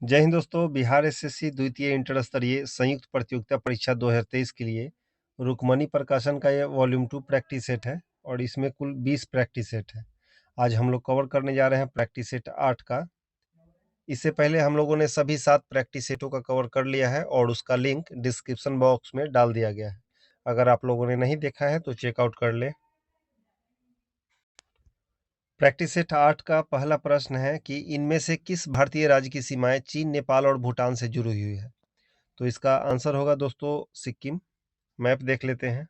जय हिंद दोस्तों, बिहार एसएससी द्वितीय इंटर स्तरीय संयुक्त प्रतियोगिता परीक्षा 2023 के लिए रुक्मणी प्रकाशन का ये वॉल्यूम 2 प्रैक्टिस सेट है और इसमें कुल 20 प्रैक्टिस सेट है। आज हम लोग कवर करने जा रहे हैं प्रैक्टिस सेट 8 का। इससे पहले हम लोगों ने सभी 7 प्रैक्टिस सेटों का कवर कर लिया है और उसका लिंक डिस्क्रिप्शन बॉक्स में डाल दिया गया है। अगर आप लोगों ने नहीं देखा है तो चेकआउट कर लें। प्रैक्टिस सेट 8 का पहला प्रश्न है कि इनमें से किस भारतीय राज्य की सीमाएं चीन, नेपाल और भूटान से जुड़ी हुई है। तो इसका आंसर होगा दोस्तों सिक्किम। मैप देख लेते हैं।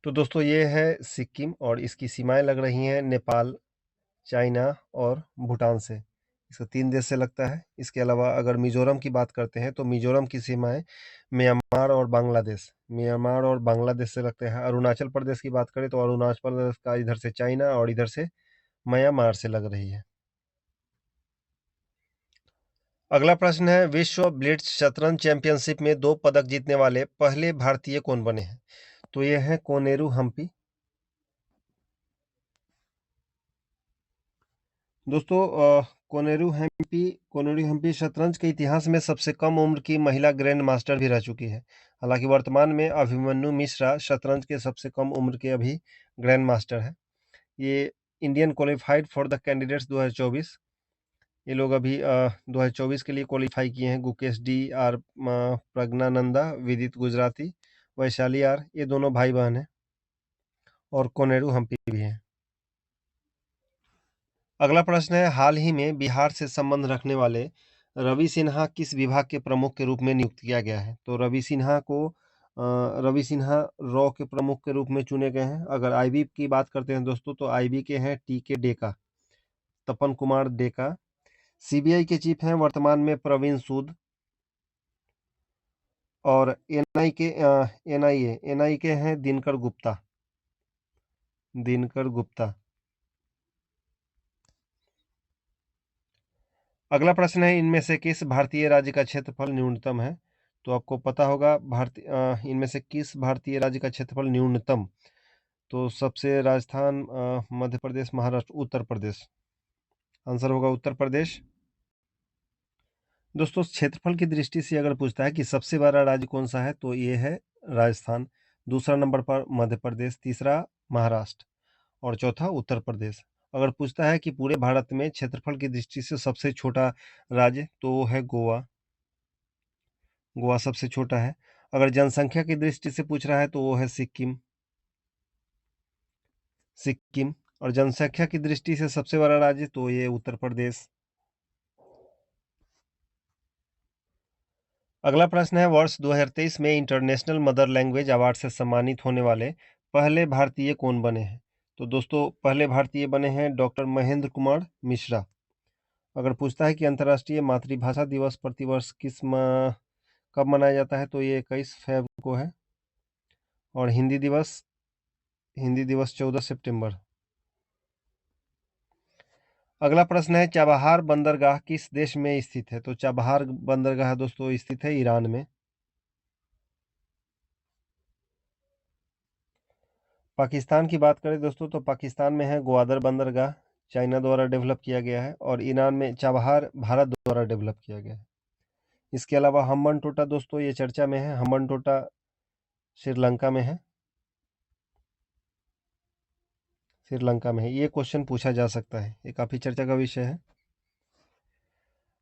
तो दोस्तों ये है सिक्किम और इसकी सीमाएं लग रही हैं नेपाल, चाइना और भूटान से। इसका 3 देश से लगता है। इसके अलावा अगर मिजोरम की बात करते हैं तो मिजोरम की सीमाएं म्यांमार और बांग्लादेश से लगते हैं। अरुणाचल प्रदेश की बात करें तो अरुणाचल प्रदेश का इधर से चाइना और इधर से म्यांमार से लग रही है। अगला प्रश्न है, विश्व ब्लिट्ज शतरंज चैंपियनशिप में 2 पदक जीतने वाले पहले भारतीय कौन बने हैं। तो ये है कोनेरू हम्पी। दोस्तों कोनेरू हम्पी शतरंज के इतिहास में सबसे कम उम्र की महिला ग्रैंड मास्टर भी रह चुकी है। हालांकि वर्तमान में अभिमन्यु मिश्रा शतरंज के सबसे कम उम्र के अभी ग्रैंड मास्टर है। ये Indian qualified for the candidates 2024। ये लोग अभी 2024 के लिए क्वालिफाई किए हैं। गुकेश डी आर, प्रज्ञानंदा, विदित गुजराती, वैशाली आर, ये दोनों भाई बहन हैं और कोनेरू हम्पी भी हैं। अगला प्रश्न है, हाल ही में बिहार से संबंध रखने वाले रवि सिन्हा किस विभाग के प्रमुख के रूप में नियुक्त किया गया है। तो रवि सिन्हा रॉ के प्रमुख के रूप में चुने गए हैं। अगर आईबी की बात करते हैं दोस्तों तो आईबी के हैं टीके डेका, तपन कुमार डेका। सीबीआई के चीफ हैं वर्तमान में प्रवीण सूद। और एनआई के हैं दिनकर गुप्ता। अगला प्रश्न है, इनमें से किस भारतीय राज्य का क्षेत्रफल न्यूनतम है। तो आपको पता होगा इनमें से किस भारतीय राज्य का क्षेत्रफल न्यूनतम। तो सबसे राजस्थान, मध्य प्रदेश, महाराष्ट्र, उत्तर प्रदेश। आंसर होगा उत्तर प्रदेश। दोस्तों क्षेत्रफल की दृष्टि से अगर पूछता है कि सबसे बड़ा राज्य कौन सा है तो ये है राजस्थान। दूसरा नंबर पर मध्य प्रदेश, तीसरा महाराष्ट्र और चौथा उत्तर प्रदेश। अगर पूछता है कि पूरे भारत में क्षेत्रफल की दृष्टि से सबसे छोटा राज्य तो वो है गोवा। गोवा सबसे छोटा है। अगर जनसंख्या की दृष्टि से पूछ रहा है तो वो है सिक्किम। और जनसंख्या की दृष्टि से सबसे बड़ा राज्य तो ये उत्तर प्रदेश। अगला प्रश्न है, वर्ष 2023 में इंटरनेशनल मदर लैंग्वेज अवार्ड से सम्मानित होने वाले पहले भारतीय कौन बने हैं। तो दोस्तों पहले भारतीय बने हैं डॉक्टर महेंद्र कुमार मिश्रा। अगर पूछता है कि अंतर्राष्ट्रीय मातृभाषा दिवस प्रतिवर्ष कब मनाया जाता है तो ये 21 फरवरी को है। और हिंदी दिवस 14 सितंबर। अगला प्रश्न है, चाबहार बंदरगाह किस देश में स्थित है। तो चाबहार बंदरगाह दोस्तों स्थित है ईरान में। पाकिस्तान की बात करें दोस्तों तो पाकिस्तान में है ग्वादर बंदरगाह, चाइना द्वारा डेवलप किया गया है। और ईरान में चाबहार भारत द्वारा डेवलप किया गया है। इसके अलावा हम्बन टोटा दोस्तों ये चर्चा में है। हम्बन टोटा श्रीलंका में है। ये क्वेश्चन पूछा जा सकता है, ये काफी चर्चा का विषय है।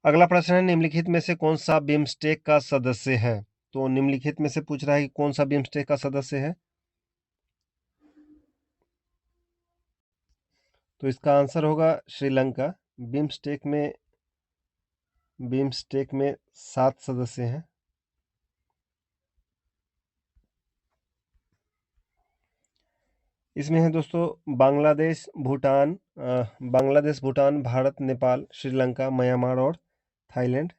अगला प्रश्न है, निम्नलिखित में से कौन सा बिम्स्टेक का सदस्य है। तो निम्नलिखित में से पूछ रहा है कि कौन सा बिम्स्टेक का सदस्य है। तो इसका आंसर होगा श्रीलंका। बिम्स्टेक में 7 सदस्य हैं। इसमें है दोस्तों बांग्लादेश, भूटान, भारत, नेपाल, श्रीलंका, म्यांमार और थाईलैंड।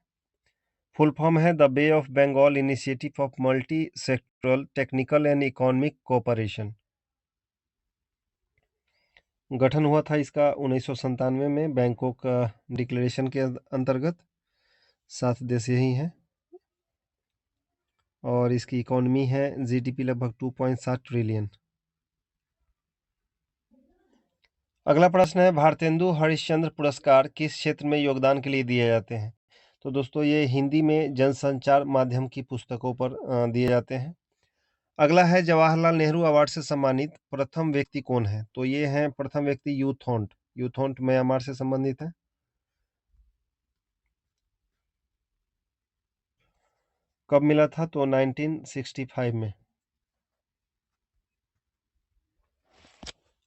फुल फॉर्म है the Bay of Bengal initiative of multi sectoral technical and economic cooperation. गठन हुआ था इसका 1997 में बैंकॉक डिक्लेरेशन के अंतर्गत। 7 देश यही हैं। और इसकी इकोनॉमी है जीडीपी लगभग 2.7 ट्रिलियन। अगला प्रश्न है, भारतेंदु हरिश्चंद्र पुरस्कार किस क्षेत्र में योगदान के लिए दिए जाते हैं? तो दोस्तों ये हिंदी में जनसंचार माध्यम की पुस्तकों पर दिए जाते हैं। अगला है, जवाहरलाल नेहरू अवार्ड से सम्मानित प्रथम व्यक्ति कौन है? तो ये हैं प्रथम व्यक्ति यूथोंट। यूथोंट म्यांमार से संबंधित है। कब मिला था? तो 1965 में।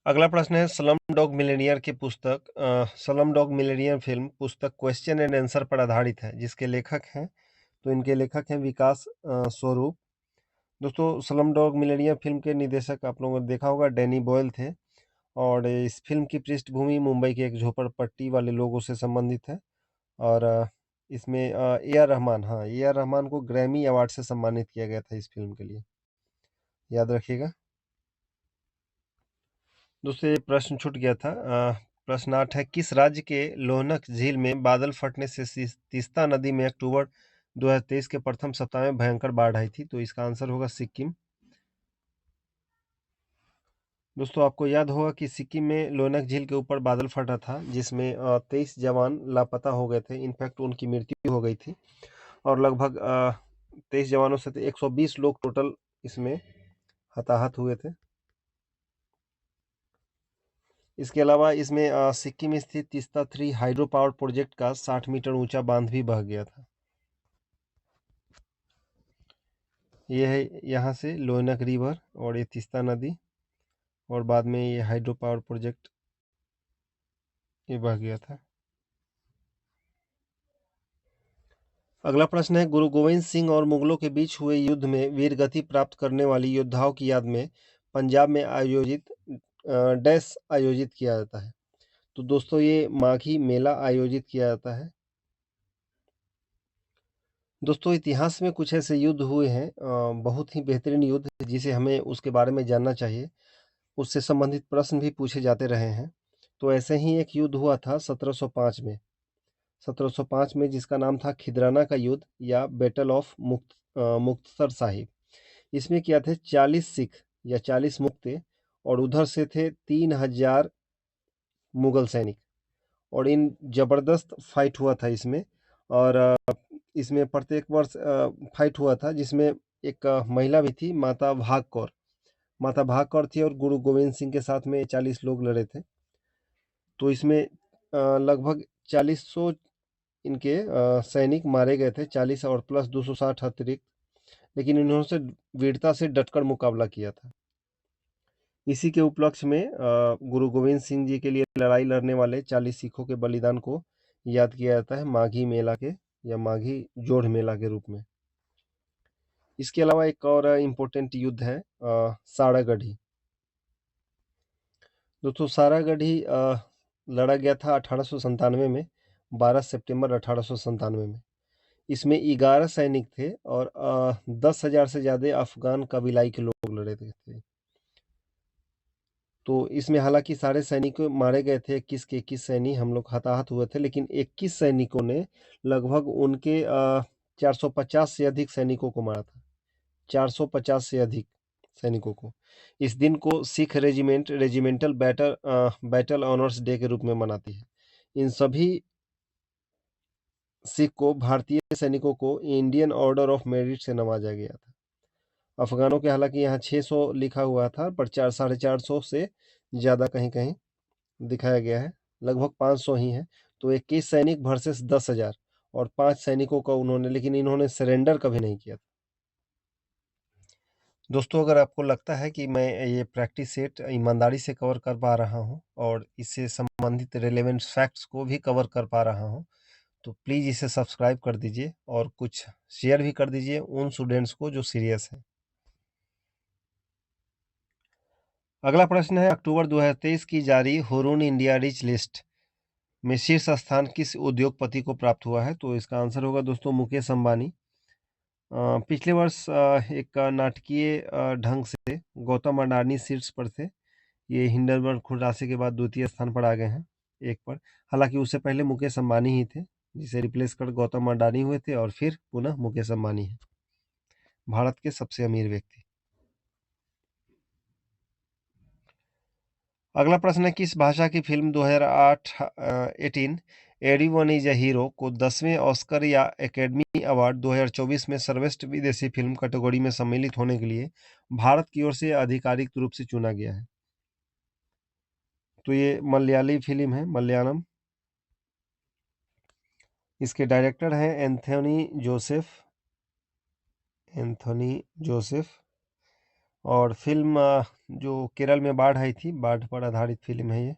अगला प्रश्न है, स्लम डॉग मिलियनेयर की पुस्तक स्लम डॉग मिलियनेयर फिल्म पुस्तक क्वेश्चन एंड आंसर पर आधारित है, जिसके लेखक हैं? तो इनके लेखक हैं विकास स्वरूप। दोस्तों स्लम डॉग मिलियनेयर फिल्म के निर्देशक आप लोगों ने देखा होगा डैनी बॉयल थे, और इस फिल्म की पृष्ठभूमि मुंबई के एक झोपड़पट्टी वाले लोगों से संबंधित है। और इसमें ए आर रहमान, हाँ, ए आर रहमान को ग्रैमी अवार्ड से सम्मानित किया गया था इस फिल्म के लिए, याद रखिएगा। दोस्तों ये प्रश्न छूट गया था। प्रश्न 8 है, किस राज्य के लोहनक झील में बादल फटने से तीस्ता नदी में अक्टूबर 2023 के प्रथम सप्ताह में भयंकर बाढ़ आई थी? तो इसका आंसर होगा सिक्किम। दोस्तों आपको याद होगा कि सिक्किम में लोहनक झील के ऊपर बादल फटा था, जिसमें 23 जवान लापता हो गए थे। इनफैक्ट उनकी मृत्यु हो गई थी, और लगभग 23 जवानों से 120 लोग टोटल इसमें हताहत हुए थे। इसके अलावा इसमें सिक्किम स्थित तीस्ता 3 हाइड्रो पावर प्रोजेक्ट का 60 मीटर ऊंचा बांध भी बह गया था। ये है यहाँ से लोहनक रिवर और ये तीस्ता नदी, और बाद में ये हाइड्रो पावर प्रोजेक्ट ये बह गया था। अगला प्रश्न है, गुरु गोविंद सिंह और मुगलों के बीच हुए युद्ध में वीरगति प्राप्त करने वाली योद्धाओं की याद में पंजाब में आयोजित डैश आयोजित किया जाता है? तो दोस्तों ये माघी मेला आयोजित किया जाता है। दोस्तों इतिहास में कुछ ऐसे युद्ध हुए हैं, बहुत ही बेहतरीन युद्ध, जिसे हमें उसके बारे में जानना चाहिए। उससे संबंधित प्रश्न भी पूछे जाते रहे हैं। तो ऐसे ही एक युद्ध हुआ था 1705 में। 1705 में, जिसका नाम था खिदराना का युद्ध या बैटल ऑफ मुक्तसर साहिब। इसमें क्या थे, 40 सिख या 40 मुक्ते, और उधर से थे 3000 मुगल सैनिक। और इन जबरदस्त फाइट हुआ था इसमें। और इसमें प्रत्येक वर्ष फाइट हुआ था, जिसमें एक महिला भी थी, माता भाग कौर। माता भाग कौर थी, और गुरु गोविंद सिंह के साथ में 40 लोग लड़े थे। तो इसमें लगभग 4000 इनके सैनिक मारे गए थे, 40 और प्लस 260 अतिरिक्त। लेकिन इन्होंने वीरता से डटकर मुकाबला किया था। इसी के उपलक्ष्य में गुरु गोविंद सिंह जी के लिए लड़ाई लड़ने वाले 40 सिखों के बलिदान को याद किया जाता है माघी मेला के या माघी जोड़ मेला के रूप में। इसके अलावा एक और इम्पोर्टेंट युद्ध है सारागढ़ी। दोस्तों सारागढ़ी लड़ा गया था 1897 में, 12 सितंबर 1897 में। इसमें 11 सैनिक थे, और 10,000 से ज़्यादा अफगान कबीलाई के लोग लड़े थे। तो इसमें हालांकि सारे सैनिक मारे गए थे, 21 के 21 सैनिक हम लोग हताहत हुए थे, लेकिन 21 सैनिकों ने लगभग उनके 450 से अधिक सैनिकों को मारा था। 450 से अधिक सैनिकों को। इस दिन को Sikh regimental battle honours day के रूप में मनाती है। इन सभी सिख को भारतीय सैनिकों को इंडियन ऑर्डर ऑफ मेरिट से नवाजा गया था। अफगानों के हालांकि यहाँ 600 लिखा हुआ था, पर 450 से ज़्यादा कहीं कहीं दिखाया गया है, लगभग 500 ही है। तो 21 सैनिक वर्सेस 10,000, और 5 सैनिकों का उन्होंने, लेकिन इन्होंने सरेंडर कभी नहीं किया था। दोस्तों अगर आपको लगता है कि मैं ये प्रैक्टिस सेट ईमानदारी से कवर कर पा रहा हूँ, और इससे संबंधित रिलेवेंट फैक्ट्स को भी कवर कर पा रहा हूँ, तो प्लीज़ इसे सब्सक्राइब कर दीजिए, और कुछ शेयर भी कर दीजिए उन स्टूडेंट्स को जो सीरियस हैं। अगला प्रश्न है, अक्टूबर 2023 की जारी हुरून इंडिया रिच लिस्ट में शीर्ष स्थान किस उद्योगपति को प्राप्त हुआ है? तो इसका आंसर होगा दोस्तों मुकेश अंबानी। पिछले वर्ष एक नाटकीय ढंग से गौतम अडानी शीर्ष पर थे। ये हिंडनबर्ग खुरासे के बाद द्वितीय स्थान पर आ गए हैं, एक पर। हालांकि उससे पहले मुकेश अंबानी ही थे, जिसे रिप्लेस कर गौतम अडानी हुए थे, और फिर पुनः मुकेश अंबानी है भारत के सबसे अमीर व्यक्ति। अगला प्रश्न है, किस भाषा की film 18 everyone is a hero को 10वें ऑस्कर या एकेडमी अवार्ड 2024 में सर्वश्रेष्ठ विदेशी फ़िल्म कैटेगरी में सम्मिलित होने के लिए भारत की ओर से आधिकारिक रूप से चुना गया है? तो ये मलयाली फ़िल्म है, मलयालम। इसके डायरेक्टर हैं एंथोनी जोसेफ। और फ़िल्म जो केरल में बाढ़ आई थी, बाढ़ पर आधारित फ़िल्म है ये।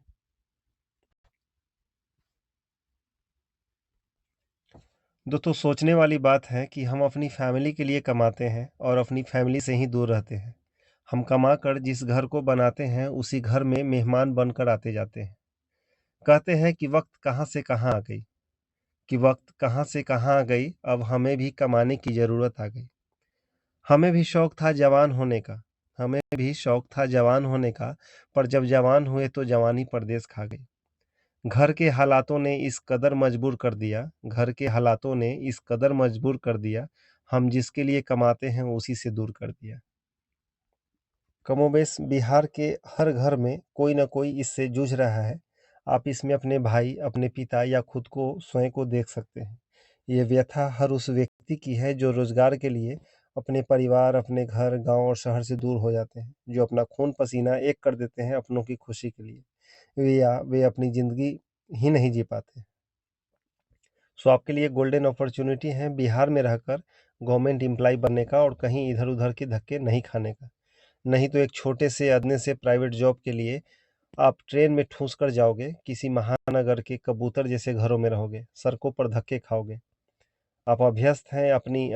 दोस्तों, सोचने वाली बात है कि हम अपनी फैमिली के लिए कमाते हैं और अपनी फैमिली से ही दूर रहते हैं। हम कमाकर जिस घर को बनाते हैं, उसी घर में मेहमान बनकर आते जाते हैं। कहते हैं कि वक़्त कहाँ से कहाँ आ गई, अब हमें भी कमाने की ज़रूरत आ गई। हमें भी शौक था जवान होने का, पर जब जवान हुए तो जवानी परदेस खा गई। घर के हालातों ने इस कदर मजबूर कर दिया, हम जिसके लिए कमाते हैं उसी से दूर कर दिया। कमोबेश बिहार के हर घर में कोई न कोई इससे जूझ रहा है। आप इसमें अपने भाई, अपने पिता या खुद को स्वयं को देख सकते हैं। ये व्यथा हर उस व्यक्ति की है जो रोजगार के लिए अपने परिवार, अपने घर, गांव और शहर से दूर हो जाते हैं, जो अपना खून पसीना एक कर देते हैं अपनों की खुशी के लिए। वे अपनी ज़िंदगी ही नहीं जी पाते। सो आपके लिए गोल्डन अपॉर्च्युनिटी है बिहार में रहकर गवर्नमेंट एम्प्लॉय बनने का और कहीं इधर-उधर के धक्के नहीं खाने का। नहीं तो एक छोटे से अदने से प्राइवेट जॉब के लिए आप ट्रेन में ठूँस कर जाओगे, किसी महानगर के कबूतर जैसे घरों में रहोगे, सड़कों पर धक्के खाओगे। आप अभ्यस्त हैं अपनी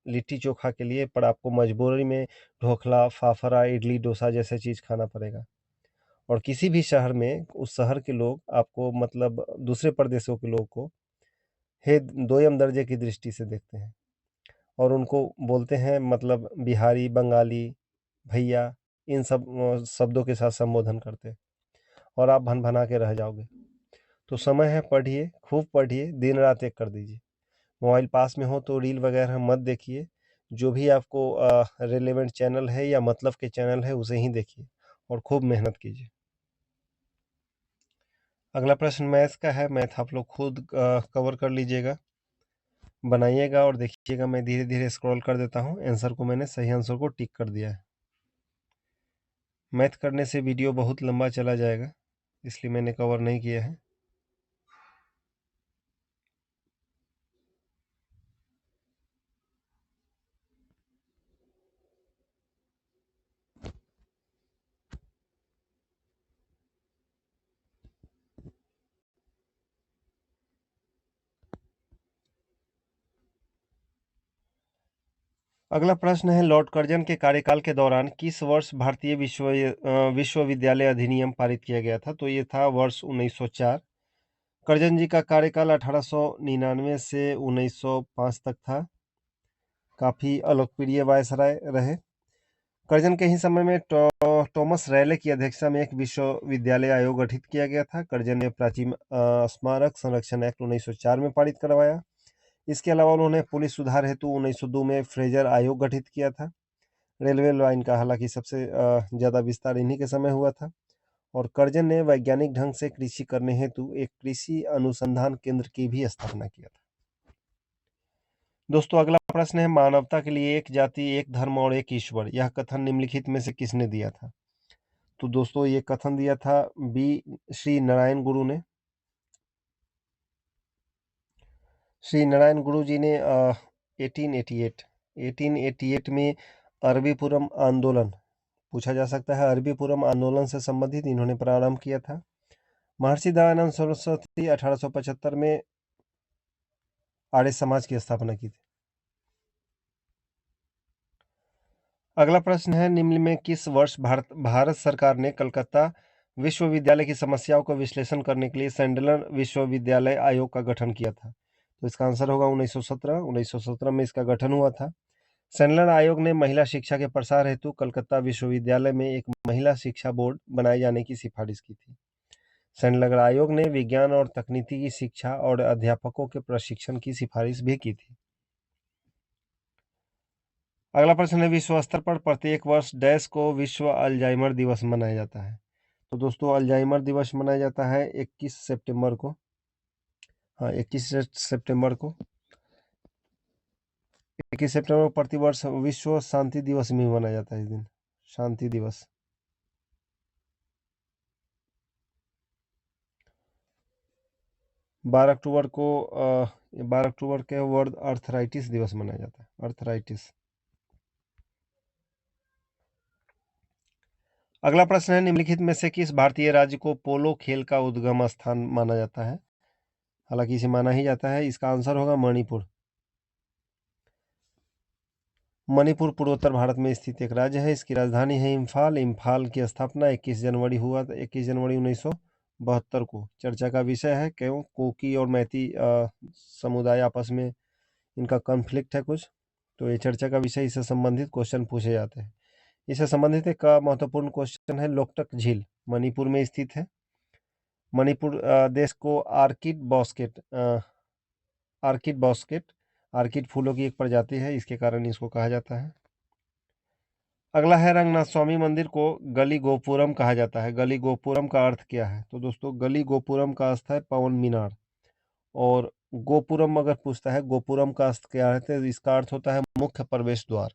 लिट्टी-चोखा के लिए, पर आपको मजबूरी में ढोकला, फाफड़ा, इडली, डोसा जैसे चीज़ खाना पड़ेगा। और किसी भी शहर में उस शहर के लोग आपको, मतलब दूसरे प्रदेशों के लोग को, हे दोयम दर्जे की दृष्टि से देखते हैं और उनको बोलते हैं, मतलब बिहारी, बंगाली, भैया, इन सब शब्दों के साथ संबोधन करते हैं और आप भन-भना के रह जाओगे। तो समय है, पढ़िए, खूब पढ़िए, दिन-रात एक कर दीजिए। मोबाइल पास में हो तो रील वगैरह मत देखिए। जो भी आपको रिलेवेंट चैनल है या मतलब के चैनल है, उसे ही देखिए और खूब मेहनत कीजिए। अगला प्रश्न मैथ का है। मैथ आप लोग खुद कवर कर लीजिएगा, बनाइएगा और देखिएगा। मैं धीरे-धीरे स्क्रॉल कर देता हूँ। आंसर को मैंने सही आंसर को टिक कर दिया है। मैथ करने से वीडियो बहुत लंबा चला जाएगा, इसलिए मैंने कवर नहीं किया है। अगला प्रश्न है, लॉर्ड कर्जन के कार्यकाल के दौरान किस वर्ष भारतीय विश्वविद्यालय अधिनियम पारित किया गया था? तो ये था वर्ष 1904। कर्जन जी का कार्यकाल 1899 से 1905 तक था। काफ़ी अलोकप्रिय वायसराय रहे। कर्जन के ही समय में टॉमस रैले की अध्यक्षता में एक विश्वविद्यालय आयोग गठित किया गया था। कर्जन ने प्राचीन स्मारक संरक्षण एक्ट 1904 में पारित करवाया। इसके अलावा उन्होंने पुलिस सुधार हेतु 1902 में फ्रेजर आयोग गठित किया था। रेलवे लाइन का हालांकि सबसे ज़्यादा विस्तार इन्हीं के समय हुआ था। और कर्जन ने वैज्ञानिक ढंग से कृषि करने हेतु एक कृषि अनुसंधान केंद्र की भी स्थापना किया था। दोस्तों, अगला प्रश्न है, मानवता के लिए एक जाति, एक धर्म और एक ईश्वर, यह कथन निम्नलिखित में से किसने दिया था? तो दोस्तों, ये कथन दिया था बी श्री नारायण गुरु ने। श्री नारायण गुरु जी ने 1888 में अरबी पुरम आंदोलन, पूछा जा सकता है, अरबी पुरम आंदोलन से संबंधित इन्होंने प्रारंभ किया था। महर्षि दयानंद सरस्वती 1875 में आर्य समाज की स्थापना की थी। अगला प्रश्न है, निम्न में किस वर्ष भारत सरकार ने कलकत्ता विश्वविद्यालय की समस्याओं का विश्लेषण करने के लिए सैंडलर विश्वविद्यालय आयोग का गठन किया था? तो इसका आंसर होगा 1917। 1917 में इसका गठन हुआ था। सैंडलर आयोग ने महिला शिक्षा के प्रसार हेतु कलकत्ता विश्वविद्यालय में एक महिला शिक्षा बोर्ड बनाए जाने की सिफारिश की थी। सैंडलर आयोग ने विज्ञान और तकनीकी की शिक्षा और अध्यापकों के प्रशिक्षण की सिफारिश भी की थी। अगला प्रश्न है, विश्व स्तर पर प्रत्येक वर्ष डैश को विश्व अल्जाइमर दिवस मनाया जाता है? तो दोस्तों अल्जाइमर दिवस मनाया जाता है 21 सितंबर को। हाँ, 21 सितंबर को। 21 सितंबर को प्रतिवर्ष विश्व शांति दिवस भी मनाया जाता है इस दिन, शांति दिवस। बारह अक्टूबर को 12 अक्टूबर के वर्ल्ड अर्थराइटिस दिवस मनाया जाता है, अर्थराइटिस। अगला प्रश्न है, निम्नलिखित में से किस भारतीय राज्य को पोलो खेल का उद्गम स्थान माना जाता है? हालांकि इसे माना ही जाता है, इसका आंसर होगा मणिपुर। मणिपुर पूर्वोत्तर भारत में स्थित एक राज्य है। इसकी राजधानी है इम्फाल। इम्फाल की स्थापना 21 जनवरी हुआ था, 21 जनवरी 1972 को। चर्चा का विषय है क्यों कोकी और मैती समुदाय आपस में इनका कॉन्फ्लिक्ट है कुछ, तो ये चर्चा का विषय, इससे संबंधित क्वेश्चन पूछे जाते हैं। इससे संबंधित एक महत्वपूर्ण क्वेश्चन है, लोकटक झील मणिपुर में स्थित है। मणिपुर देश को आर्किड फूलों की एक प्रजाति है, इसके कारण इसको कहा जाता है। अगला है, रंगनाथ स्वामी मंदिर को गली गोपुरम कहा जाता है। गली गोपुरम का अर्थ क्या है? तो दोस्तों गली गोपुरम का अर्थ है पवन मीनार, और गोपुरम अगर पूछता है गोपुरम का अर्थ क्या है, तो इसका अर्थ होता है मुख्य प्रवेश द्वार।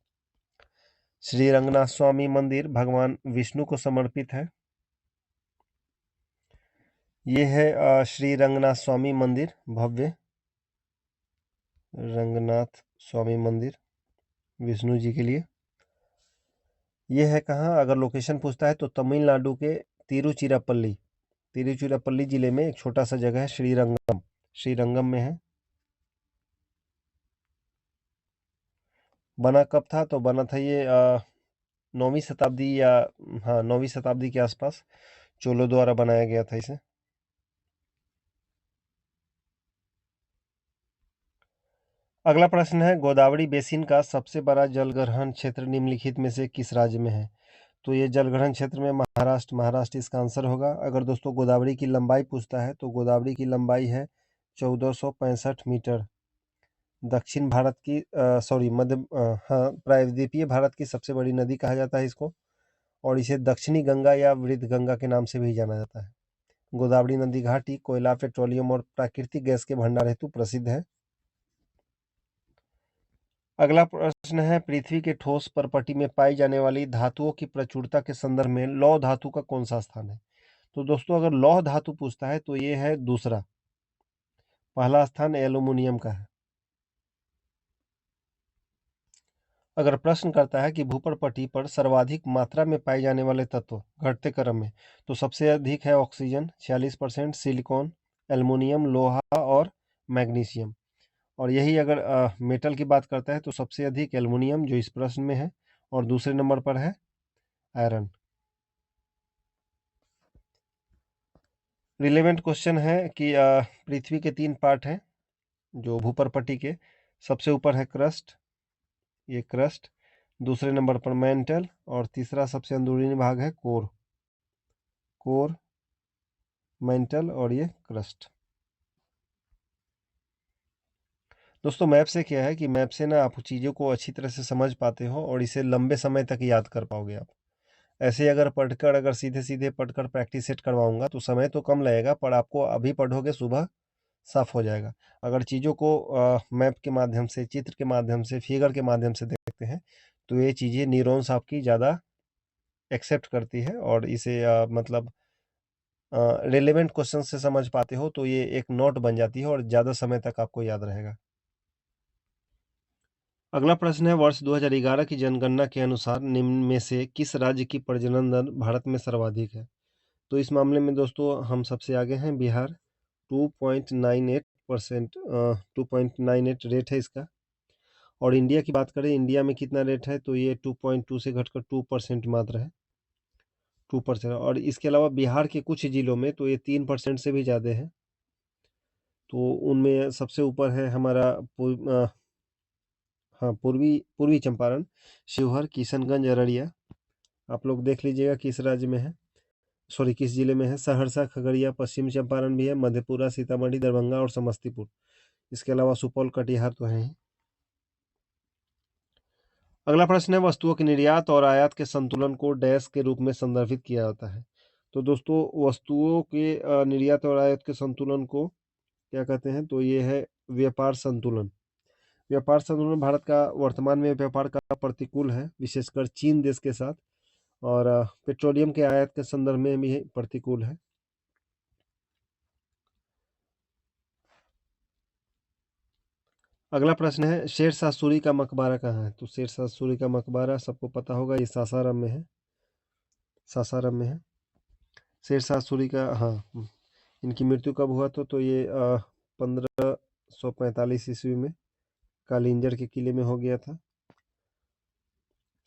श्री रंगनाथ स्वामी मंदिर भगवान विष्णु को समर्पित है। ये है श्री रंगनाथ स्वामी मंदिर, भव्य रंगनाथ स्वामी मंदिर विष्णु जी के लिए। ये है कहाँ, अगर लोकेशन पूछता है तो तमिलनाडु के तिरुचिरापल्ली जिले में एक छोटा सा जगह है, श्रीरंगम में है। बना कब था? तो बना था ये 9वीं शताब्दी या हाँ 9वीं शताब्दी के आसपास चोलों द्वारा बनाया गया था इसे। अगला प्रश्न है, गोदावरी बेसिन का सबसे बड़ा जलग्रहण क्षेत्र निम्नलिखित में से किस राज्य में है? तो ये जलग्रहण क्षेत्र में महाराष्ट्र इसका आंसर होगा। अगर दोस्तों गोदावरी की लंबाई पूछता है तो गोदावरी की लंबाई है 1465 मीटर। दक्षिण भारत की हाँ, प्रायद्वीपीय भारत की सबसे बड़ी नदी कहा जाता है इसको, और इसे दक्षिणी गंगा या वृद्ध गंगा के नाम से भी जाना जाता है। गोदावरी नदी घाटी कोयला, पेट्रोलियम और प्राकृतिक गैस के भंडार हेतु प्रसिद्ध है। अगला प्रश्न है, पृथ्वी के ठोस परपटी में पाई जाने वाली धातुओं की प्रचुरता के संदर्भ में लौह धातु का कौन सा स्थान है? तो दोस्तों अगर लौह धातु पूछता है तो ये है दूसरा, पहला स्थान एल्यूमिनियम का है। अगर प्रश्न करता है कि भूपर्पटी पर सर्वाधिक मात्रा में पाए जाने वाले तत्व घटते क्रम में, तो सबसे अधिक है ऑक्सीजन 46%, सिलिकॉन, एल्युमिनियम, लोहा और मैग्नीशियम। और यही अगर मेटल की बात करता है तो सबसे अधिक एल्युमिनियम जो इस प्रश्न में है, और दूसरे नंबर पर है आयरन। रिलेवेंट क्वेश्चन है कि पृथ्वी के 3 पार्ट हैं जो भूपर्पटी के। सबसे ऊपर है क्रस्ट, ये क्रस्ट, दूसरे नंबर पर मेंटल, और तीसरा सबसे अंदरूनी भाग है कोर, मेंटल और ये क्रस्ट। दोस्तों मैप से क्या है कि मैप से ना आप चीज़ों को अच्छी तरह से समझ पाते हो और इसे लंबे समय तक याद कर पाओगे आप। ऐसे अगर पढ़कर, अगर सीधे सीधे पढ़कर प्रैक्टिस सेट करवाऊंगा तो समय तो कम लगेगा, पर आपको अभी पढ़ोगे सुबह साफ हो जाएगा। अगर चीज़ों को मैप के माध्यम से, चित्र के माध्यम से, फिगर के माध्यम से देखते हैं तो ये चीज़ें न्यूरॉन्स आपकी ज़्यादा एक्सेप्ट करती है, और इसे मतलब रिलेवेंट क्वेश्चन से समझ पाते हो तो ये एक नोट बन जाती है और ज़्यादा समय तक आपको याद रहेगा। अगला प्रश्न है, वर्ष 2011 की जनगणना के अनुसार निम्न में से किस राज्य की प्रजनन दर भारत में सर्वाधिक है? तो इस मामले में दोस्तों हम सबसे आगे हैं, बिहार 2.98%, 2.98 रेट है इसका। और इंडिया की बात करें, इंडिया में कितना रेट है, तो ये 2.2 से घटकर 2% मात्र है, 2%। और इसके अलावा बिहार के कुछ जिलों में तो ये 3% से भी ज़्यादा है। तो उनमें सबसे ऊपर है हमारा हाँ, पूर्वी चंपारण, शिवहर, किशनगंज, अररिया। आप लोग देख लीजिएगा किस राज्य में है, सॉरी किस जिले में है। सहरसा, खगड़िया, पश्चिम चंपारण भी है, मधेपुरा, सीतामढ़ी, दरभंगा और समस्तीपुर। इसके अलावा सुपौल, कटिहार तो है ही। अगला प्रश्न है, वस्तुओं के निर्यात और आयात के संतुलन को डैश के रूप में संदर्भित किया जाता है? तो दोस्तों वस्तुओं के निर्यात और आयात के संतुलन को क्या कहते हैं? तो ये है व्यापार संतुलन। व्यापार संतुलन भारत का वर्तमान में व्यापार का प्रतिकूल है, विशेषकर चीन देश के साथ, और पेट्रोलियम के आयात के संदर्भ में भी प्रतिकूल है। अगला प्रश्न है, शेरशाह सूरी का मकबरा कहाँ है? तो शेरशाह सूरी का मकबरा सबको पता होगा, ये सासाराम में है। सासाराम में है शेरशाह सूरी का। हाँ, इनकी मृत्यु कब हुआ तो ये 1545 ईस्वी में कालिंजर के किले में हो गया था।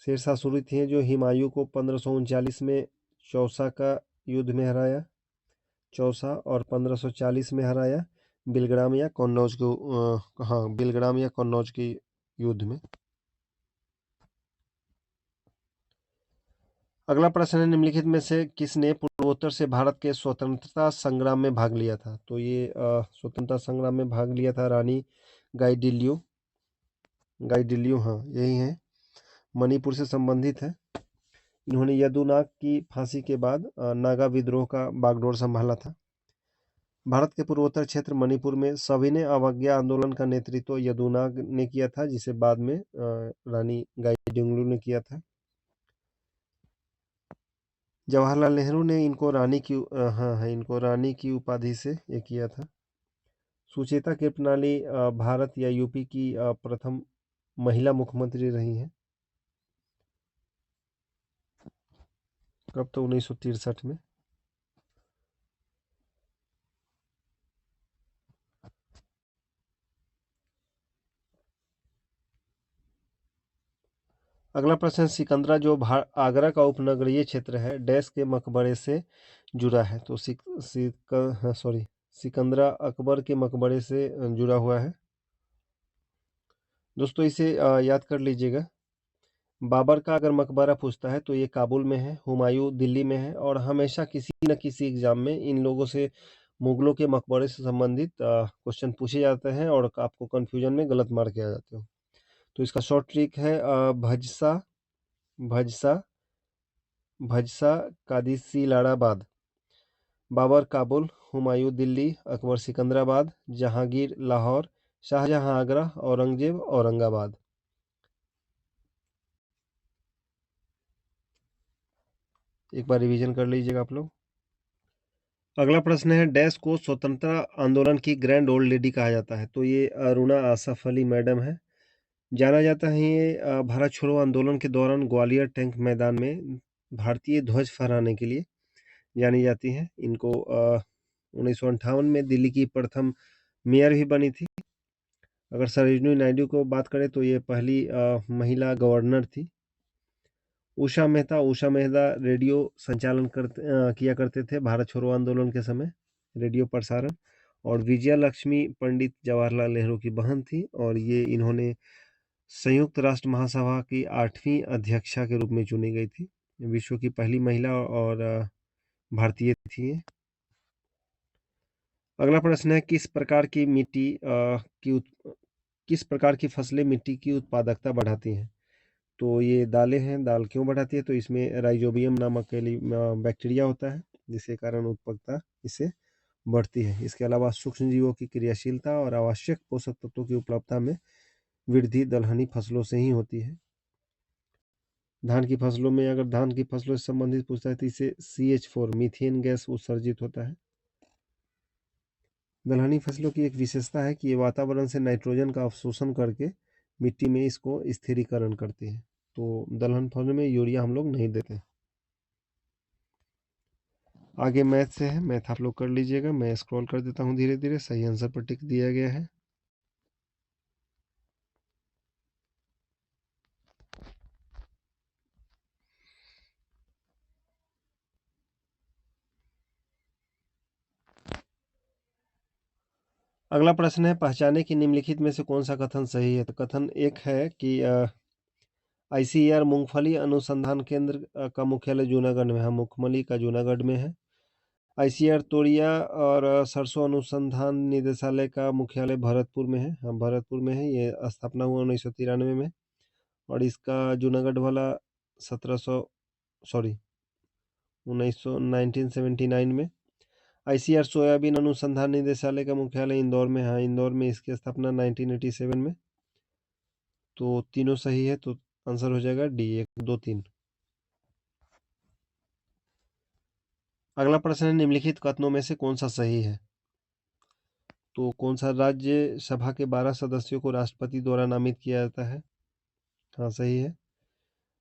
शेरशाह सूरी थे जो हुमायूं को 1539 में चौसा का युद्ध में हराया। चौसा और 1540 में हराया बिलग्राम या कन्नौज को। हाँ, बिलग्राम या कन्नौज के युद्ध में। अगला प्रश्न है, निम्नलिखित में से किसने पूर्वोत्तर से भारत के स्वतंत्रता संग्राम में भाग लिया था? तो ये स्वतंत्रता संग्राम में भाग लिया था रानी गाइडिलियो। गाइडिलियो, हाँ यही है, मणिपुर से संबंधित है। इन्होंने यदुनाग की फांसी के बाद नागा विद्रोह का बागडोर संभाला था। भारत के पूर्वोत्तर क्षेत्र मणिपुर में सविनय अवज्ञा आंदोलन का नेतृत्व यदुनाग ने किया था, जिसे बाद में रानी गाइडिंगलू ने किया था। जवाहरलाल नेहरू ने इनको रानी की हाँ इनको रानी की उपाधि से ये किया था। सुचेता कृपलानी भारत या यूपी की प्रथम महिला मुख्यमंत्री रही हैं। कब? तो 1963 में। अगला प्रश्न, सिकंदरा जो आगरा का उपनगरीय क्षेत्र है, डैश के मकबरे से जुड़ा है? तो सिकंदरा अकबर के मकबरे से जुड़ा हुआ है। दोस्तों इसे याद कर लीजिएगा। बाबर का अगर मकबरा पूछता है तो ये काबुल में है, हुमायूं दिल्ली में है, और हमेशा किसी न किसी एग्जाम में इन लोगों से मुगलों के मकबरे से संबंधित क्वेश्चन पूछे जाते हैं और आपको कंफ्यूजन में गलत मार किया जाते हो। तो इसका शॉर्ट ट्रिक है भजसा भजसा भजसा कादिसिलाबाद। बाबर काबुल, हुमायूं दिल्ली, अकबर सिकंदराबाद, जहांगीर लाहौर, शाहजहां आगरा, औरंगजेब औरंगाबाद। एक बार रिवीजन कर लीजिएगा आप लोग। अगला प्रश्न है, डैश को स्वतंत्रता आंदोलन की ग्रैंड ओल्ड लेडी कहा जाता है? तो ये अरुणा आसफ अली मैडम है। जाना जाता है ये भारत छोड़ो आंदोलन के दौरान ग्वालियर टैंक मैदान में भारतीय ध्वज फहराने के लिए जानी जाती हैं। इनको 1958 में दिल्ली की प्रथम मेयर भी बनी थी। अगर सरोजिनी नायडू को बात करें तो ये पहली महिला गवर्नर थी। उषा मेहता रेडियो संचालन किया करते थे भारत छोड़ो आंदोलन के समय, रेडियो प्रसारण। और विजया लक्ष्मी पंडित जवाहरलाल नेहरू की बहन थी, और ये इन्होंने संयुक्त राष्ट्र महासभा की 8वीं अध्यक्षा के रूप में चुनी गई थी। विश्व की पहली महिला और भारतीय थी ये। अगला प्रश्न है, किस प्रकार की फसलें मिट्टी की उत्पादकता बढ़ाती हैं? तो ये दालें हैं। दाल क्यों बढ़ाती है? तो इसमें राइजोबियम नामक बैक्टीरिया होता है, जिसके कारण उत्पादकता इससे बढ़ती है। इसके अलावा सूक्ष्म जीवों की क्रियाशीलता और आवश्यक पोषक तत्वों की उपलब्धता में वृद्धि दलहनी फसलों से ही होती है। धान की फसलों में, अगर धान की फसलों से संबंधित पूछता है तो इसे CH4 मीथेन गैस उत्सर्जित होता है। दलहनी फसलों की एक विशेषता है कि ये वातावरण से नाइट्रोजन का अवशोषण करके मिट्टी में इसको स्थिरीकरण करती है। तो दलहन फसलों में यूरिया हम लोग नहीं देते। आगे मैथ से है, मैथ आप लोग कर लीजिएगा। मैं स्क्रॉल कर देता हूँ धीरे धीरे। सही आंसर पर टिक दिया गया है। अगला प्रश्न है, पहचाने कि निम्नलिखित में से कौन सा कथन सही है? तो कथन एक है कि ICAR मूंगफली अनुसंधान केंद्र का मुख्यालय जूनागढ़ में है। मूंगफली का जूनागढ़ में है। ICAR तोरिया और सरसों अनुसंधान निदेशालय का मुख्यालय भरतपुर में है। हाँ, भरतपुर में है। ये स्थापना हुआ 1993 में, और इसका जूनागढ़ वाला 1700 सॉरी 1979 में। आईसीआर सोयाबीन अनुसंधान निदेशालय का मुख्यालय इंदौर में है। इंदौर में इसकी स्थापना 1987 में। तो तीनों सही है, तो आंसर हो जाएगा डी, 1 2 3। अगला प्रश्न है, निम्नलिखित कथनों में से कौन सा सही है? तो कौन सा राज्यसभा के 12 सदस्यों को राष्ट्रपति द्वारा नामित किया जाता है? हाँ, सही है।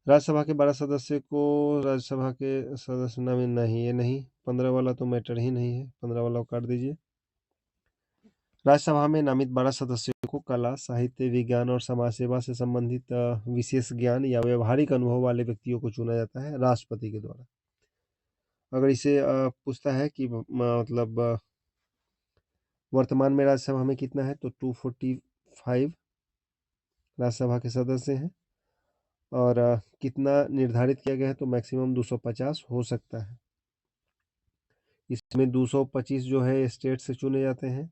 राज्यसभा के 12 सदस्य को राज्यसभा के सदस्य नामित नहीं, ये नहीं। 15 वाला तो मैटर ही नहीं है, 15 वाला काट दीजिए। राज्यसभा में नामित 12 सदस्यों को कला, साहित्य, विज्ञान और समाज सेवा से संबंधित विशेष ज्ञान या व्यवहारिक अनुभव वाले व्यक्तियों को चुना जाता है राष्ट्रपति के द्वारा। अगर इसे पूछता है कि मतलब वर्तमान में राज्यसभा में कितना है, तो 245 राज्यसभा के सदस्य हैं। और कितना निर्धारित किया गया है, तो मैक्सिमम 250 हो सकता है। इसमें 225 जो है स्टेट से चुने जाते हैं,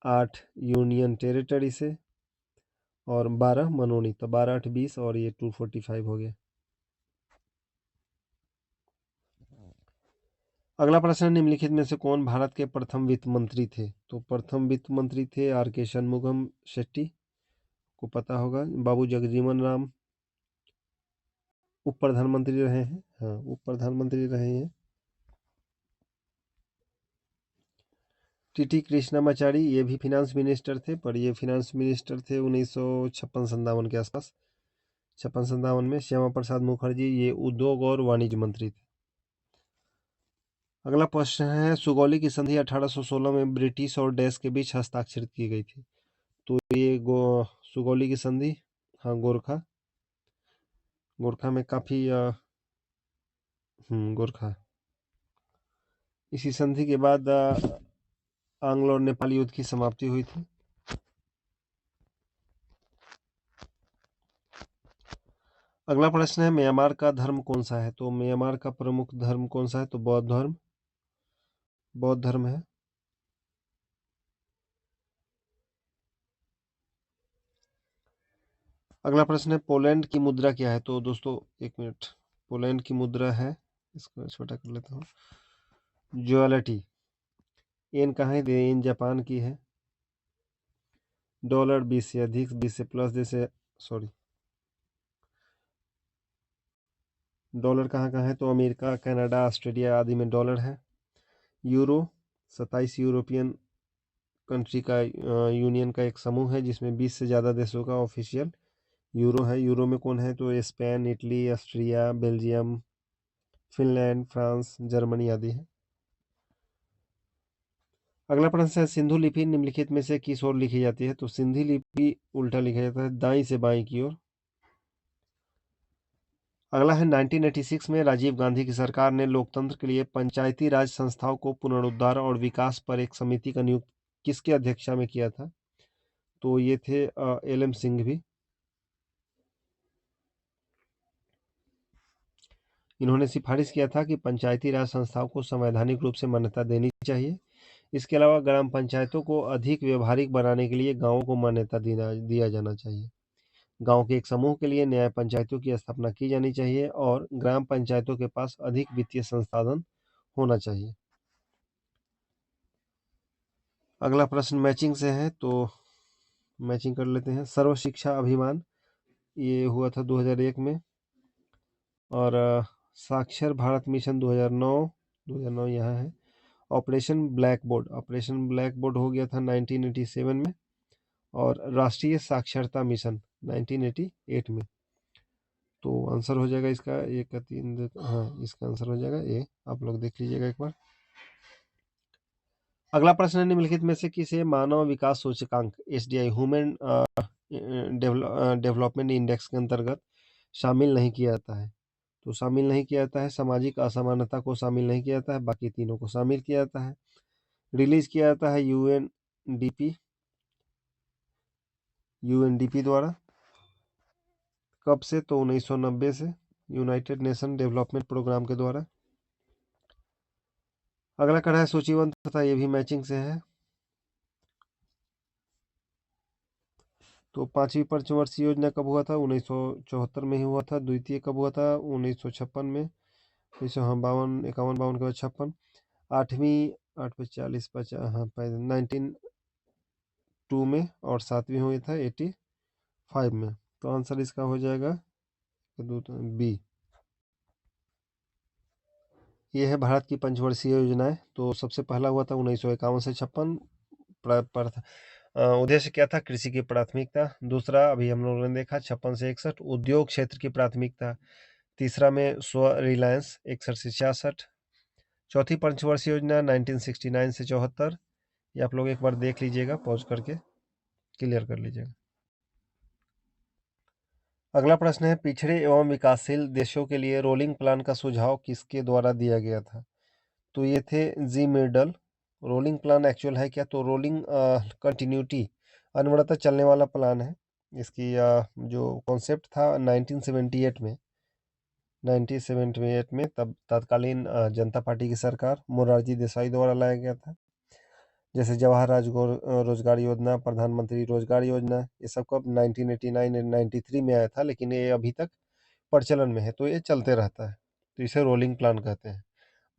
8 यूनियन टेरिटरी से और 12 मनोनीत। तो 12 8 20 और ये 245 हो गया। अगला प्रश्न, निम्नलिखित में से कौन भारत के प्रथम वित्त मंत्री थे? तो प्रथम वित्त मंत्री थे आर के शनमुगम शेट्टी, को पता होगा। बाबू जगजीवन राम उप प्रधानमंत्री रहे हैं। हाँ, उप प्रधानमंत्री रहे हैं। टीटी कृष्णामाचारी, ये भी फिनांस मिनिस्टर थे, पर ये फिनांस मिनिस्टर थे 1956-57 के आसपास, 56-57 में। श्यामा प्रसाद मुखर्जी, ये उद्योग और वाणिज्य मंत्री थे। अगला प्रश्न है, सुगौली की संधि 1816 में ब्रिटिश और डैश के बीच हस्ताक्षरित की गई थी। तो ये सुगौली की संधि, हाँ, गोरखा में काफी गोरखा। इसी संधि के बाद आंग्ल और नेपाली युद्ध की समाप्ति हुई थी। अगला प्रश्न है, म्यांमार का धर्म कौन सा है? तो म्यांमार का प्रमुख धर्म कौन सा है? तो बौद्ध धर्म है। अगला प्रश्न है, पोलैंड की मुद्रा क्या है? तो दोस्तों 1 मिनट, पोलैंड की मुद्रा है, इसको छोटा कर लेता हूँ, ज्वेलटी। एन कहाँ है? एन जापान की है। डॉलर 20 से अधिक, 20 से प्लस, जैसे सॉरी, डॉलर कहाँ कहाँ है? तो अमेरिका, कनाडा, ऑस्ट्रेलिया आदि में डॉलर है। यूरो 27 यूरोपियन कंट्री का यूनियन का एक समूह है, जिसमें 20 से ज़्यादा देशों का ऑफिशियल यूरो है। यूरो में कौन है? तो Spain, Italy, Austria, Belgium, Finland, France, Germany आदि है। अगला प्रश्न है, सिंधु लिपि निम्नलिखित में से किस ओर लिखी जाती है? तो सिंधी लिपि उल्टा लिखा जाता है, दाईं से बाईं की ओर। अगला है, 1986 में राजीव गांधी की सरकार ने लोकतंत्र के लिए पंचायती राज संस्थाओं को पुनरुद्धार और विकास पर एक समिति का नियुक्त किसके अध्यक्षता में किया था? तो ये थे LM सिंघवी। इन्होंने सिफारिश किया था कि पंचायती राज संस्थाओं को संवैधानिक रूप से मान्यता देनी चाहिए। इसके अलावा ग्राम पंचायतों को अधिक व्यवहारिक बनाने के लिए गांवों को मान्यता दिया जाना चाहिए। गांव के एक समूह के लिए न्याय पंचायतों की स्थापना की जानी चाहिए और ग्राम पंचायतों के पास अधिक वित्तीय संसाधन होना चाहिए। अगला प्रश्न मैचिंग से है, तो मैचिंग कर लेते हैं। सर्व शिक्षा अभियान ये हुआ था 2001 में, और साक्षर भारत मिशन 2009 यहाँ है। ऑपरेशन ब्लैक बोर्ड हो गया था 1987 में, और राष्ट्रीय साक्षरता मिशन 1988 में। तो आंसर हो जाएगा इसका 1 का 3, हाँ, इसका आंसर हो जाएगा ए। आप लोग देख लीजिएगा एक बार। अगला प्रश्न है, निम्नलिखित में से किसे मानव विकास सूचकांक SDI ह्यूमन डेवलपमेंट इंडेक्स के अंतर्गत शामिल नहीं किया जाता है? तो शामिल नहीं किया जाता है, सामाजिक असमानता को शामिल नहीं किया जाता है, बाकी तीनों को शामिल किया जाता है। रिलीज किया जाता है यूएनडीपी द्वारा। कब से? तो 1990 से, यूनाइटेड नेशन डेवलपमेंट प्रोग्राम के द्वारा। अगला कड़ा है सूचीबद्ध तथा ये भी मैचिंग से है। तो 5वीं पंचवर्षीय योजना कब हुआ था? 1974 में ही हुआ था। द्वितीय कब हुआ था? 1956 में। इसो हाँ 52, 51, 52 के बाद 56, 8वीं 8 पे 40, 50, हाँ 1902 में, और 7वीं हुई था 85 में। तो आंसर इसका हो जाएगा बी। ये है भारत की पंचवर्षीय योजनाएं। तो सबसे पहला हुआ था 1951 से 56। उद्देश्य क्या था? कृषि की प्राथमिकता। दूसरा अभी हम लोगों ने देखा 56 से 61 उद्योग क्षेत्र की प्राथमिकता। तीसरा में स्व रिलायंस 61 से 66। चौथी पंचवर्षीय योजना 1969 से 74। ये आप लोग एक बार देख लीजिएगा, पॉज करके क्लियर कर लीजिएगा। अगला प्रश्न है, पिछड़े एवं विकासशील देशों के लिए रोलिंग प्लान का सुझाव किसके द्वारा दिया गया था? तो ये थे जी मिर्डल। रोलिंग प्लान एक्चुअल है क्या? तो रोलिंग कंटिन्यूटी, अनवरत चलने वाला प्लान है। इसकी जो कॉन्सेप्ट था 1978 में तब तत्कालीन जनता पार्टी की सरकार मोरारजी देसाई द्वारा लाया गया था। जैसे जवाहर रोजगार योजना, प्रधानमंत्री रोजगार योजना, ये सब कब 1989 और 93 में आया था, लेकिन ये अभी तक प्रचलन में है, तो ये चलते रहता है, तो इसे रोलिंग प्लान कहते हैं।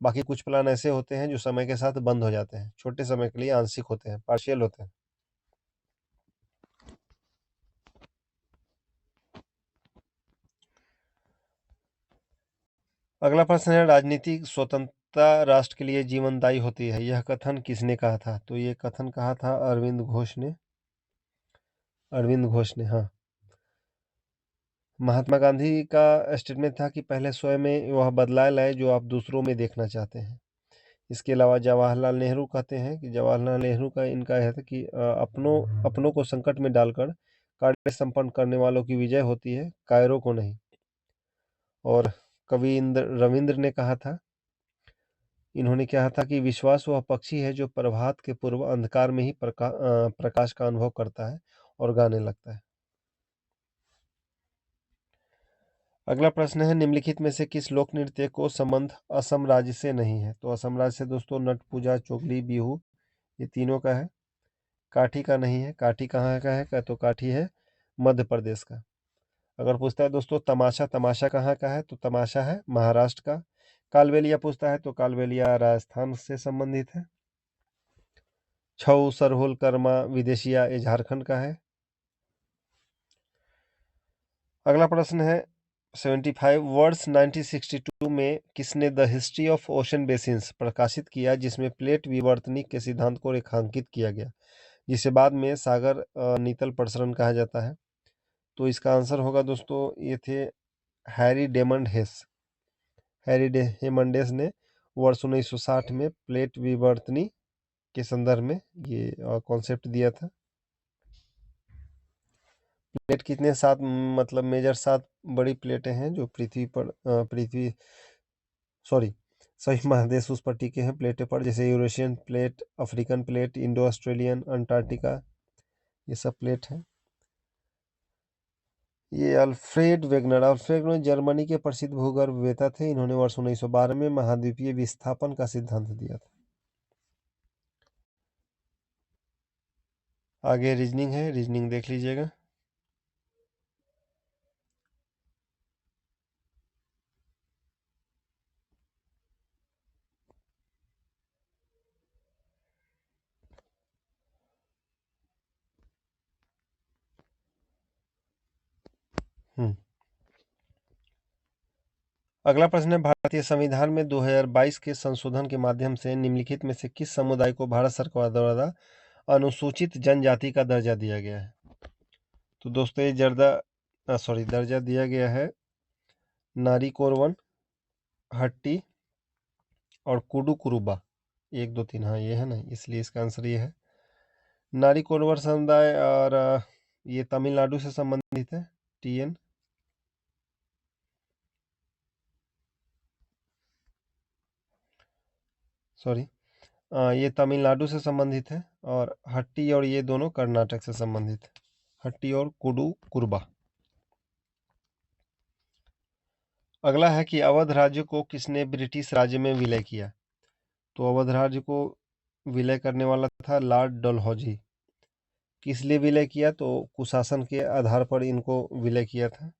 बाकी कुछ प्लान ऐसे होते हैं जो समय के साथ बंद हो जाते हैं, छोटे समय के लिए आंशिक होते हैं, पार्शियल होते हैं। अगला प्रश्न है, राजनीतिक स्वतंत्रता राष्ट्र के लिए जीवनदायी होती है, यह कथन किसने कहा था? तो ये कथन कहा था अरविंद घोष ने। हाँ। महात्मा गांधी का स्टेटमेंट था कि पहले स्वयं में वह बदलाव लाए जो आप दूसरों में देखना चाहते हैं। इसके अलावा जवाहरलाल नेहरू कहते हैं कि जवाहरलाल नेहरू का इनका है कि अपनों को संकट में डालकर कार्य संपन्न करने वालों की विजय होती है, कायरों को नहीं। और कवि रविंद्र ने कहा था, इन्होंने कहा था कि विश्वास वह पक्षी है जो प्रभात के पूर्व अंधकार में ही प्रकाश का अनुभव करता है और गाने लगता है। अगला प्रश्न है, निम्नलिखित में से किस लोक नृत्य को संबंध असम राज्य से नहीं है? तो असम राज्य से दोस्तों नट पूजा, चोगली, बिहू, ये तीनों का है। काठी का नहीं है। काठी कहाँ का है? तो काठी है मध्य प्रदेश का। अगर पूछता है दोस्तों तमाशा, तमाशा कहाँ का है? तो तमाशा है महाराष्ट्र का। कालबेलिया पूछता है तो कालबेलिया राजस्थान से संबंधित है। छऊ, सरहुल, कर्मा, विदेशिया, ये झारखंड का है। अगला प्रश्न है 75, वर्ष 1962 में किसने the history of ocean basins प्रकाशित किया, जिसमें प्लेट विवर्तनिक के सिद्धांत को रेखांकित किया गया, जिसे बाद में सागर नीतल प्रसरण कहा जाता है? तो इसका आंसर होगा दोस्तों, ये थे हैरी डेमंड हेस। हेमंडेस ने वर्ष 1960 में प्लेट विवर्तनी के संदर्भ में ये कॉन्सेप्ट दिया था। प्लेट कितने? 7, मतलब मेजर 7 बड़ी प्लेटें हैं जो सही महादेश उस पर टिके हैं प्लेटें पर, जैसे Eurasian plate, African plate, Indo Australian, Antarctica, ये सब प्लेट हैं। ये अल्फ्रेड वेगनर जर्मनी के प्रसिद्ध भूगर्भवेत्ता थे। इन्होंने वर्ष 1912 में महाद्वीपीय विस्थापन का सिद्धांत दिया था। आगे रीजनिंग है, रीजनिंग देख लीजिएगा। अगला प्रश्न है, भारतीय संविधान में 2022 के संशोधन के माध्यम से निम्नलिखित में से किस समुदाय को भारत सरकार द्वारा अनुसूचित जनजाति का दर्जा दिया गया है? तो दोस्तों ये दर्जा दिया गया है नारी कोरवन, हट्टी और कुडू कुरुबा, 1 2 3, हाँ ये है ना, इसलिए इसका आंसर ये है नारी कोरवर समुदाय। और ये तमिलनाडु से संबंधित है, TN। ये तमिलनाडु से संबंधित है, और हट्टी और ये दोनों कर्नाटक से संबंधित है, हट्टी और कुडू कुरबा। अगला है कि अवध राज्य को किसने ब्रिटिश राज्य में विलय किया? तो अवध राज्य को विलय करने वाला था लॉर्ड डलहौजी। किस लिए विलय किया? तो कुशासन के आधार पर इनको विलय किया था।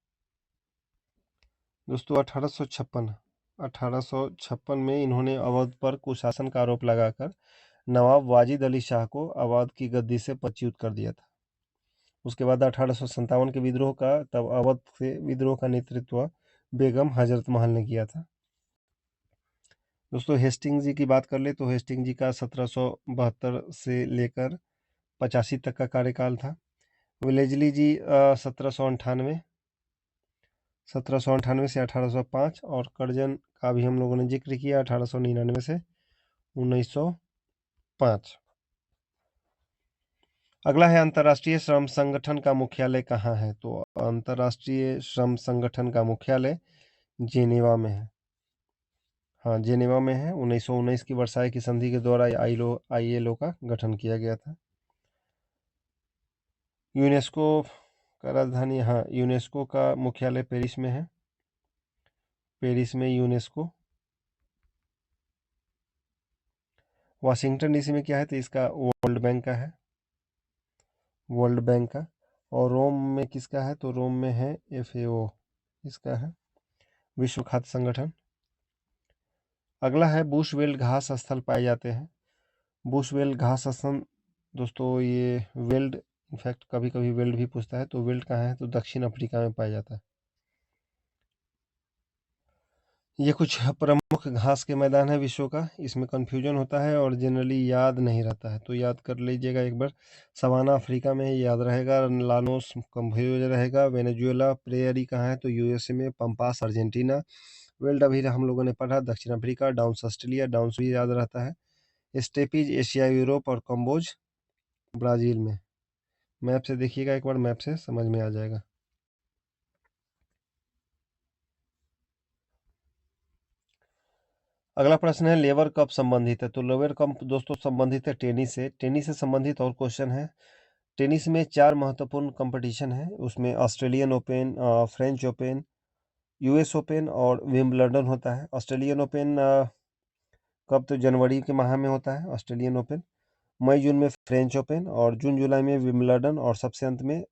दोस्तों 1856, 1856 में इन्होंने अवध पर कुशासन का आरोप लगाकर नवाब वाजिद अली शाह को अवध की गद्दी से पदच्युत कर दिया था। उसके बाद 1857 के विद्रोह का तब अवध से विद्रोह का नेतृत्व बेगम हजरत महल ने किया था। दोस्तों हेस्टिंग जी की बात कर ले तो हेस्टिंग जी का 1772 से लेकर 85 तक का कार्यकाल था। वेलेजली जी 1798 से 1805 और कर्जन का भी हम लोगों ने जिक्र किया 1899 से 1905। अगला है अंतर्राष्ट्रीय श्रम संगठन का मुख्यालय कहाँ है? तो अंतर्राष्ट्रीय श्रम संगठन का मुख्यालय जेनेवा में है। हाँ, जेनेवा में है। 1919 की वर्साई की संधि के द्वारा ILO का गठन किया गया था। यूनेस्को का राजधानी, हाँ, यूनेस्को का मुख्यालय पेरिस में है। पेरिस में यूनेस्को। वाशिंगटन डीसी में क्या है? तो इसका वर्ल्ड बैंक का है, वर्ल्ड बैंक का। और रोम में किसका है? तो रोम में है FAO, इसका है, विश्व खाद्य संगठन। अगला है बुशवेल्ड घास स्थल पाए जाते हैं। बुशवेल्ड घास स्थल दोस्तों, ये वेल्ड, इनफैक्ट कभी कभी वेल्ड भी पूछता है, तो वेल्ड कहाँ है? तो दक्षिण अफ्रीका में पाया जाता है। ये कुछ प्रमुख घास के मैदान है विश्व का। इसमें कन्फ्यूजन होता है और जनरली याद नहीं रहता है, तो याद कर लीजिएगा एक बार। सवाना अफ्रीका में याद रहेगा, लानोस कंबोज रहेगा, वेनेजुएला। प्रेयरी कहाँ है? तो USA में, पंपास अर्जेंटीना। वेल्ड अभी हम लोगों ने पढ़ा दक्षिण अफ्रीका, डाउन्स ऑस्ट्रेलिया, डाउन्स भी याद रहता है। स्टेपीज एशिया, यूरोप, और कंबोज ब्राज़ील में। मैप से देखिएगा एक बार, मैप से समझ में आ जाएगा। अगला प्रश्न है लेबर कब संबंधित है? तो लेबर कब दोस्तों संबंधित है टेनिस से। टेनिस से संबंधित और क्वेश्चन है। टेनिस में 4 महत्वपूर्ण कंपटीशन है, उसमें Australian open, French open, US open और विंबलडन होता है। ऑस्ट्रेलियन ओपन कब? तो जनवरी के माह में होता है ऑस्ट्रेलियन ओपन। मई जून में फ्रेंच ओपन और जून जुलाई में विंबलडन और सबसे अंत में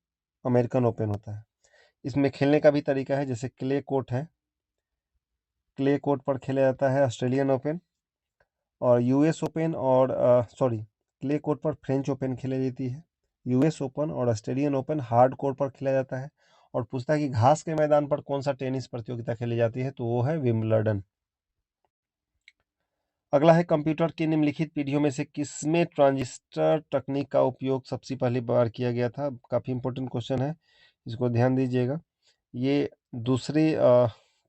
अमेरिकन ओपन होता है। इसमें खेलने का भी तरीका है, जैसे क्ले कोर्ट है, क्ले कोर्ट पर खेला जाता है ऑस्ट्रेलियन ओपन, और US ओपन और क्ले कोर्ट पर फ्रेंच ओपन खेली जाती है। US ओपन और ऑस्ट्रेलियन ओपन हार्ड कोर्ट पर खेला जाता है। और पूछता है कि घास के मैदान पर कौन सा टेनिस प्रतियोगिता खेली जाती है? तो वो है विंबलडन। अगला है कंप्यूटर की निम्नलिखित पीढ़ियों में से किसमें ट्रांजिस्टर तकनीक का उपयोग सबसे पहली बार किया गया था? काफ़ी इंपॉर्टेंट क्वेश्चन है, इसको ध्यान दीजिएगा। ये दूसरी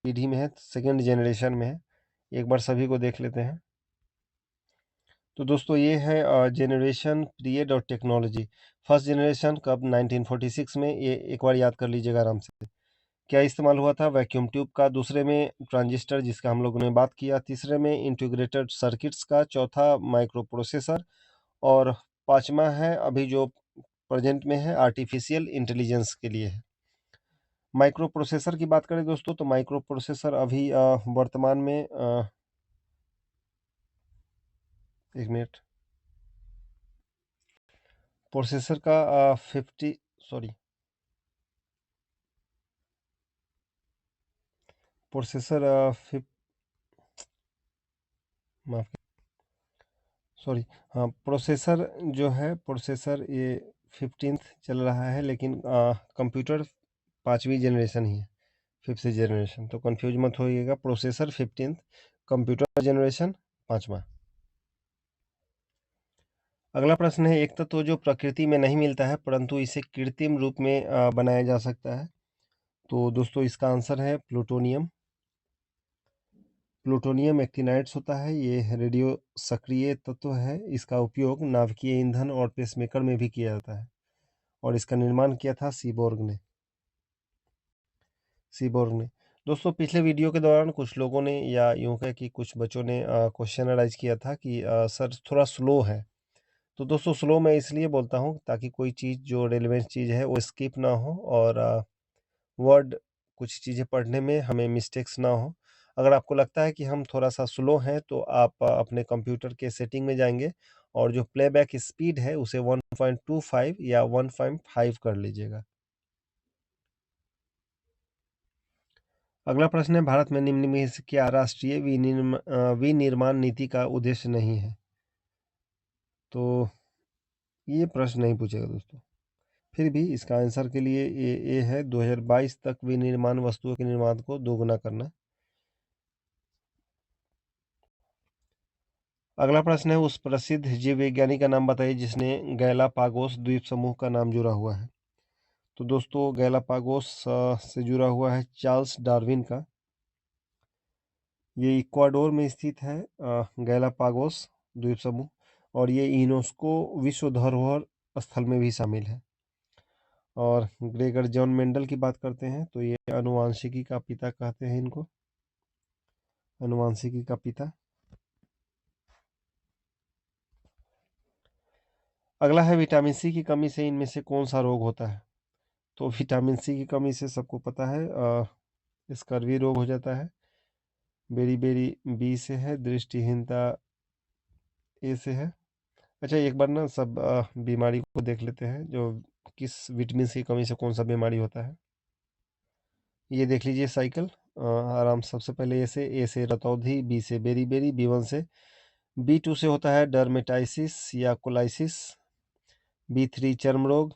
पीढ़ी में है, सेकेंड जनरेशन में है। एक बार सभी को देख लेते हैं। तो दोस्तों ये है जनरेशन, पीरियड और टेक्नोलॉजी। फर्स्ट जनरेशन कब? 1946 में। ये एक बार याद कर लीजिएगा आराम से। क्या इस्तेमाल हुआ था? वैक्यूम ट्यूब का। दूसरे में ट्रांजिस्टर, जिसका हम लोगों ने बात किया। तीसरे में इंटीग्रेटेड सर्किट्स का। चौथा माइक्रो प्रोसेसर। और पांचवा है अभी जो प्रेजेंट में है, आर्टिफिशियल इंटेलिजेंस के लिए है। माइक्रो प्रोसेसर की बात करें दोस्तों, तो माइक्रो प्रोसेसर अभी वर्तमान में एक मिनट, प्रोसेसर का 50 सॉरी प्रोसेसर माफ, सॉरी, हाँ, प्रोसेसर जो है, प्रोसेसर ये 15th चल रहा है, लेकिन कंप्यूटर 5वीं जनरेशन ही है, 5th जनरेशन। तो कंफ्यूज मत होइएगा, प्रोसेसर 15th, कंप्यूटर जनरेशन 5वां। अगला प्रश्न है एक तत्व जो प्रकृति में नहीं मिलता है परंतु इसे कृत्रिम रूप में बनाया जा सकता है। तो दोस्तों इसका आंसर है प्लूटोनियम। प्लूटोनियम एक्टिनाइड्स होता है, ये रेडियो सक्रिय तत्व है। इसका उपयोग नाभिकीय ईंधन और पेसमेकर में भी किया जाता है, और इसका निर्माण किया था सीबोर्ग ने। दोस्तों पिछले वीडियो के दौरान कुछ लोगों ने, या यूँ कहें कि कुछ बच्चों ने क्वेश्चन राइज किया था कि सर थोड़ा स्लो है। तो दोस्तों स्लो मैं इसलिए बोलता हूँ ताकि कोई चीज़ जो रेलेवेंट चीज़ है वो स्किप ना हो, और वर्ड, कुछ चीज़ें पढ़ने में हमें मिस्टेक्स ना हो। अगर आपको लगता है कि हम थोड़ा-सा स्लो हैं, तो आप अपने कंप्यूटर के सेटिंग में जाएँगे और जो प्लेबैक स्पीड है उसे 1.25 या 1.5 कर लीजिएगा। अगला प्रश्न है, भारत में निम्न में से क्या राष्ट्रीय विनिर्माण नीति का उद्देश्य नहीं है? तो ये प्रश्न नहीं पूछेगा दोस्तों। फिर भी इसका आंसर के लिए ये है 2022 तक विनिर्माण वस्तुओं के निर्माण को दोगुना करना। अगला प्रश्न है, उस प्रसिद्ध जीव विज्ञानी का नाम बताइए जिसने गैलापागोस द्वीप समूह का नाम जुड़ा हुआ है। तो दोस्तों गैलापागोस से जुड़ा हुआ है चार्ल्स डार्विन का। ये इक्वाडोर में स्थित है गैलापागोस द्वीप समूह, और ये यूनेस्को विश्व धरोहर स्थल में भी शामिल है। और ग्रेगर जॉन मेंडल की बात करते हैं तो ये आनुवांशिकी का पिता कहते हैं इनको, आनुवांशिकी का पिता। अगला है, विटामिन सी की कमी से इनमें से कौन सा रोग होता है? तो विटामिन सी की कमी से सबको पता है स्कर्वी रोग हो जाता है, बेरी बेरी बी से है, दृष्टिहीनता ए से है। अच्छा, एक बार ना सब बीमारी को देख लेते हैं जो किस विटामिन सी की कमी से कौन सा बीमारी होता है। ये देख लीजिए साइकिल, आराम। सबसे पहले ए से रतौंधी, बी से बेरी बेरी, बी1 से, बी2 से होता है डर्मेटाइसिस या कोलाइसिस, बी3 चर्म रोग,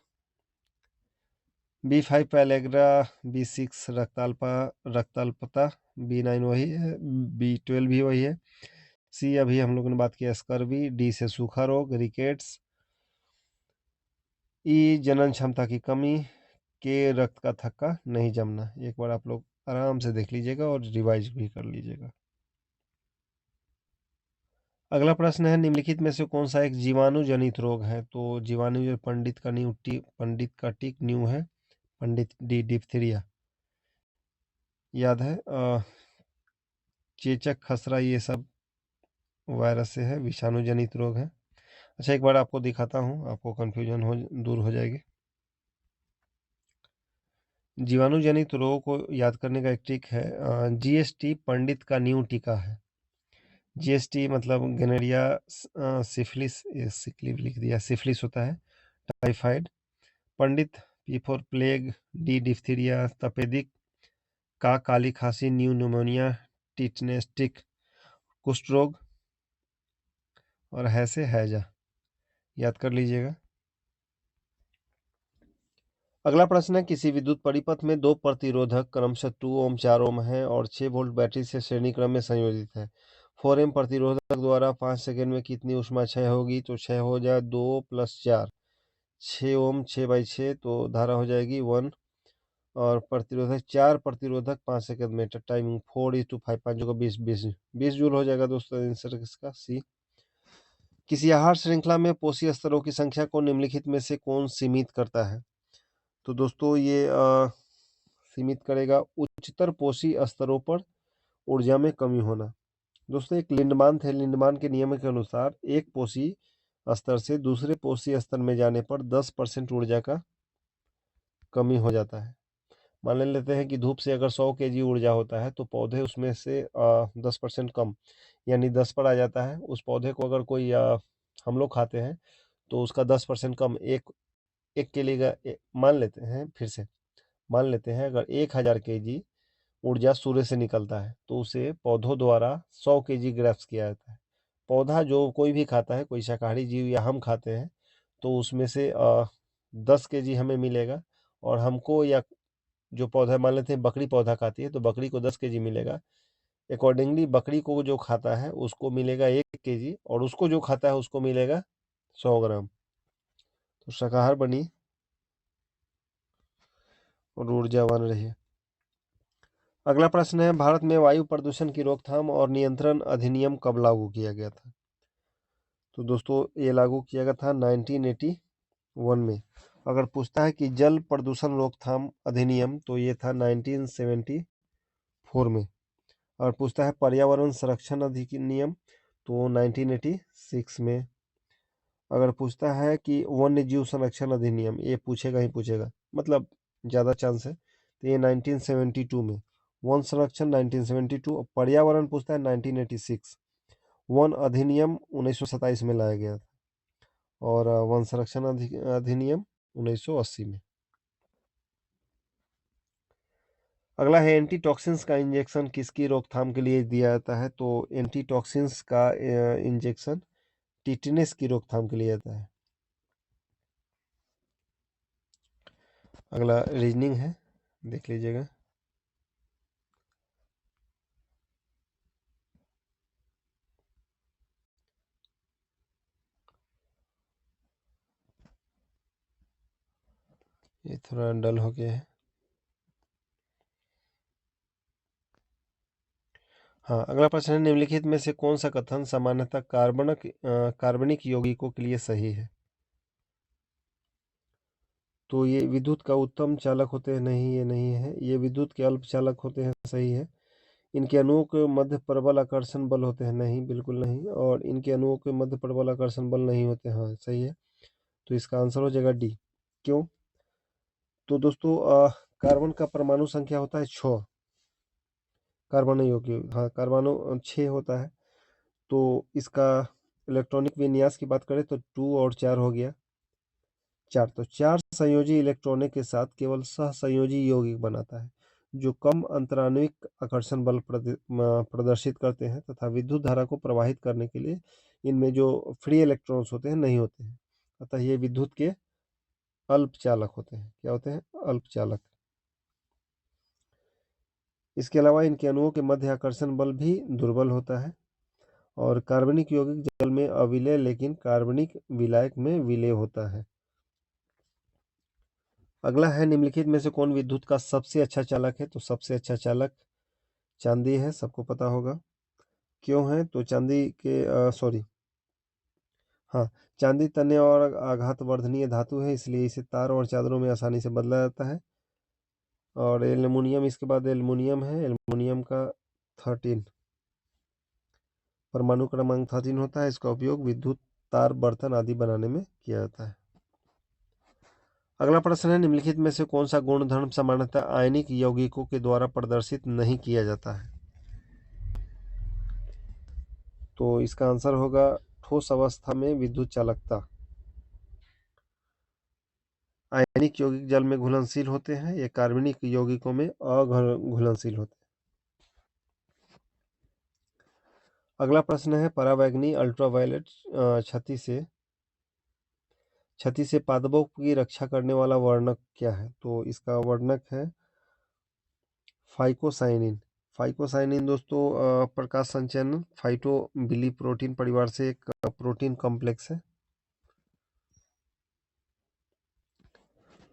बी5 पैलेग्रा, बी6 रक्ताल्पता, बी9 वही है, बी12 भी वही है, सी अभी हम लोगों ने बात किया स्कर्वी, डी से सूखा रोग रिकेट्स, ई जनन क्षमता की कमी, के रक्त का थक्का नहीं जमना। एक बार आप लोग आराम से देख लीजिएगा और रिवाइज भी कर लीजिएगा। अगला प्रश्न है, निम्नलिखित में से कौन सा एक जीवाणु जनित रोग है? तो जीवाणु जो पंडित का टिक न्यू है, पंडित डी डिप्थीरिया याद है, चेचक खसरा ये सब वायरस से है, विषाणु जनित रोग है। अच्छा, एक बार आपको दिखाता हूँ, आपको कन्फ्यूजन दूर हो जाएगी। जीवाणु जनित रोग को याद करने का एक ट्रिक है, जीएसटी पंडित का न्यू टीका है। जीएसटी मतलब गनेरिया, सिफिलिस, ये सिकलिव लिख दिया, सिफिलिस होता है, typhoid, Pandit P for plague, D diphtheria, तपेदिक, का काली खांसी, न्यू निमोनिया, टिटनेस टिक, कुष्ठ रोग, और है से हैजा। याद कर लीजिएगा। अगला प्रश्न है, किसी विद्युत परिपथ में दो प्रतिरोधक क्रमशः 2 ओम 4 ओम है और 6 वोल्ट बैटरी से श्रेणी क्रम में संयोजित है। 4 एम प्रतिरोधक द्वारा 5 सेकंड में कितनी ऊष्मा क्षय होगी? तो क्षय हो जाए 2 + 4, 6 ओम, 6/6, तो धारा हो जाएगी 1। और प्रतिरोधक 4 प्रतिरोधक 5 सेकंड में, टाइमिंग 4:5, 5 जगह 20, 20 जूल हो जाएगा दोस्तों। आंसर इसका सी। किसी आहार श्रृंखला में पोषक स्तरों की संख्या को निम्नलिखित में से कौन सीमित करता है? तो दोस्तों ये सीमित करेगा उच्चतर पोषी स्तरों पर ऊर्जा में कमी होना। दोस्तों एक लिंडमान थे, लिंडमान के नियम के अनुसार एक पोषी स्तर से दूसरे पोषी स्तर में जाने पर 10% ऊर्जा का कमी हो जाता है। मान लेते हैं कि धूप से अगर 100 केजी ऊर्जा होता है तो पौधे उसमें से 10% कम, यानी 10 पर आ जाता है। उस पौधे को अगर कोई हम लोग खाते हैं तो उसका 10% कम, एक एक केले का मान लेते हैं, फिर से मान लेते हैं अगर 1000 केजी ऊर्जा सूर्य से निकलता है तो उसे पौधों द्वारा 100 केजी ग्रैप्स किया जाता है। पौधा जो कोई भी खाता है, कोई शाकाहारी जीव या हम खाते हैं, तो उसमें से 10 केजी हमें मिलेगा, और हमको या जो पौधा मान लेते हैं बकरी पौधा खाती है तो बकरी को 10 केजी मिलेगा। अकॉर्डिंगली बकरी को जो खाता है उसको मिलेगा 1 केजी, और उसको जो खाता है उसको मिलेगा 100 ग्राम। तो शाकाहार बनी और ऊर्जावान रही। अगला प्रश्न है, भारत में वायु प्रदूषण की रोकथाम और नियंत्रण अधिनियम कब लागू किया गया था? तो दोस्तों ये लागू किया गया था 1981 में। अगर पूछता है कि जल प्रदूषण रोकथाम अधिनियम, तो ये था 1974 में। और पूछता है पर्यावरण संरक्षण अधिनियम, तो 1986 में। अगर पूछता है कि वन्य जीव संरक्षण अधिनियम, ये पूछेगा ही पूछेगा, मतलब ज़्यादा चांस है, तो ये 1972 में। वन संरक्षण 1972, और पर्यावरण पूछता है 1986। वन अधिनियम 1927 में लाया गया था, और वन संरक्षण अधिनियम 1980 में। अगला है एंटीटॉक्सिन्स का इंजेक्शन किसकी रोकथाम के लिए दिया जाता है? तो एंटीटॉक्सिन्स का इंजेक्शन टिटनेस की रोकथाम के लिए जाता है। अगला रीजनिंग है, देख लीजिएगा। ये थोड़ा डल हो गया है। हाँ, अगला प्रश्न है निम्नलिखित में से कौन सा कथन सामान्यतः कार्बनिक यौगिकों के लिए सही है? तो ये विद्युत का उत्तम चालक होते हैं, नहीं ये नहीं है। ये विद्युत के अल्प चालक होते हैं, सही है। इनके अणुओं के मध्य प्रबल आकर्षण बल होते हैं, नहीं बिल्कुल नहीं। और इनके अणुओं के मध्य प्रबल आकर्षण बल नहीं होते, हाँ सही है। तो इसका आंसर हो जाएगा डी। क्यों? तो दोस्तों कार्बन का परमाणु संख्या होता है 6, कार्बन यौगिक, हाँ कार्बनो 6 होता है। तो इसका इलेक्ट्रॉनिक विन्यास की बात करें तो 2 और 4 हो गया 4। तो 4 संयोजी इलेक्ट्रॉनों के साथ केवल सहसंयोजी यौगिक बनाता है, जो कम अंतराण्विक आकर्षण बल प्रदर्शित करते हैं तथा विद्युत धारा को प्रवाहित करने के लिए इनमें जो फ्री इलेक्ट्रॉन्स होते हैं नहीं होते हैं। अतः ये विद्युत के अल्पचालक होते हैं। क्या होते हैं? अल्पचालक। इसके अलावा इनके अणुओं के मध्य आकर्षण बल भी दुर्बल होता है। और कार्बनिक यौगिक जल में अविलय लेकिन कार्बनिक विलायक में विलय होता है। अगला है निम्नलिखित में से कौन विद्युत का सबसे अच्छा चालक है? तो सबसे अच्छा चालक चांदी है, सबको पता होगा। क्यों है? तो चांदी के सॉरी, हाँ, चांदी तन्य और आघात वर्धनीय धातु है, इसलिए इसे तार और चादरों में आसानी से बदला जाता है। और एल्युमिनियम, इसके बाद एल्युमिनियम है। एल्युमिनियम का 13 परमाणु क्रमांक 13 होता है। इसका उपयोग विद्युत तार बर्तन आदि बनाने में किया जाता है। अगला प्रश्न है निम्नलिखित में से कौन सा गुणधर्म सामान्यतः आयनिक यौगिकों के द्वारा प्रदर्शित नहीं किया जाता है? तो इसका आंसर होगा ठोस अवस्था में विद्युत चालकता। आयनिक यौगिक जल में घुलनशील होते हैं, ये कार्बनिक यौगिकों में अघुलनशील होते हैं। अगला प्रश्न है पराबैंगनी अल्ट्रावायलेट क्षति से पादपों की रक्षा करने वाला वर्णक क्या है? तो इसका वर्णक है फाइकोसाइनिन। फाइकोसाइनिन दोस्तों प्रकाश संचयन फाइटोबिली प्रोटीन परिवार से एक प्रोटीन कॉम्प्लेक्स है।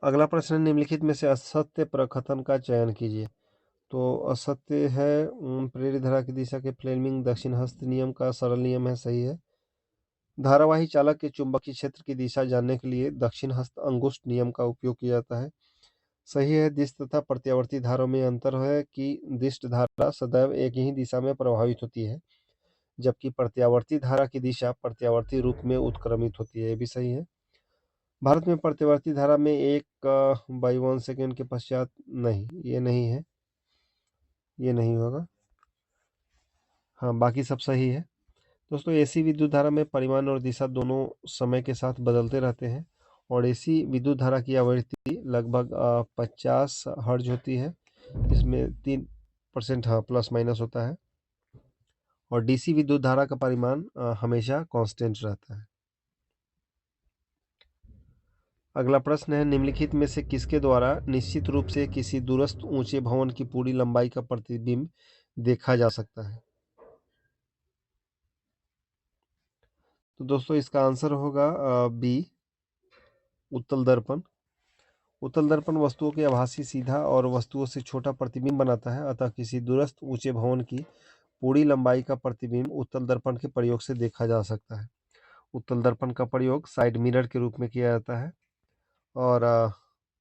अगला प्रश्न निम्नलिखित में से असत्य प्रकथन का चयन कीजिए। तो असत्य है प्रेरित धारा की दिशा के फ्लेमिंग दक्षिण हस्त नियम का सरल नियम है, सही है। धारावाही चालक के चुंबकीय क्षेत्र की दिशा जानने के लिए दक्षिण हस्त अंगुष्ठ नियम का उपयोग किया जाता है, सही है। दिश तथा प्रत्यावर्ती धाराओं में अंतर है कि दिष्ट धारा सदैव एक ही दिशा में प्रभावित होती है, जबकि प्रत्यावर्ती धारा की दिशा प्रत्यावर्ती रूप में उत्क्रमित होती है, ये भी सही है। भारत में प्रत्यावर्ती धारा में 1/1 सेकेंड के पश्चात नहीं, ये नहीं है, ये नहीं होगा। हाँ, बाकी सब सही है। दोस्तों एसी विद्युत धारा में परिमाण और दिशा दोनों समय के साथ बदलते रहते हैं। और एसी विद्युत धारा की आवृत्ति लगभग 50 हर्ज होती है, इसमें 3% हाँ प्लस माइनस होता है। और डीसी विद्युत धारा का परिमाण हमेशा कांस्टेंट रहता है। अगला प्रश्न है निम्नलिखित में से किसके द्वारा निश्चित रूप से किसी दूरस्थ ऊंचे भवन की पूरी लंबाई का प्रतिबिंब देखा जा सकता है? तो दोस्तों इसका आंसर होगा बी, उत्तल दर्पण। उत्तल दर्पण वस्तुओं के आभासी सीधा और वस्तुओं से छोटा प्रतिबिंब बनाता है, अतः किसी दूरस्थ ऊंचे भवन की पूरी लंबाई का प्रतिबिंब उत्तल दर्पण के प्रयोग से देखा जा सकता है। उत्तल दर्पण का प्रयोग साइड मिरर के रूप में किया जाता है। और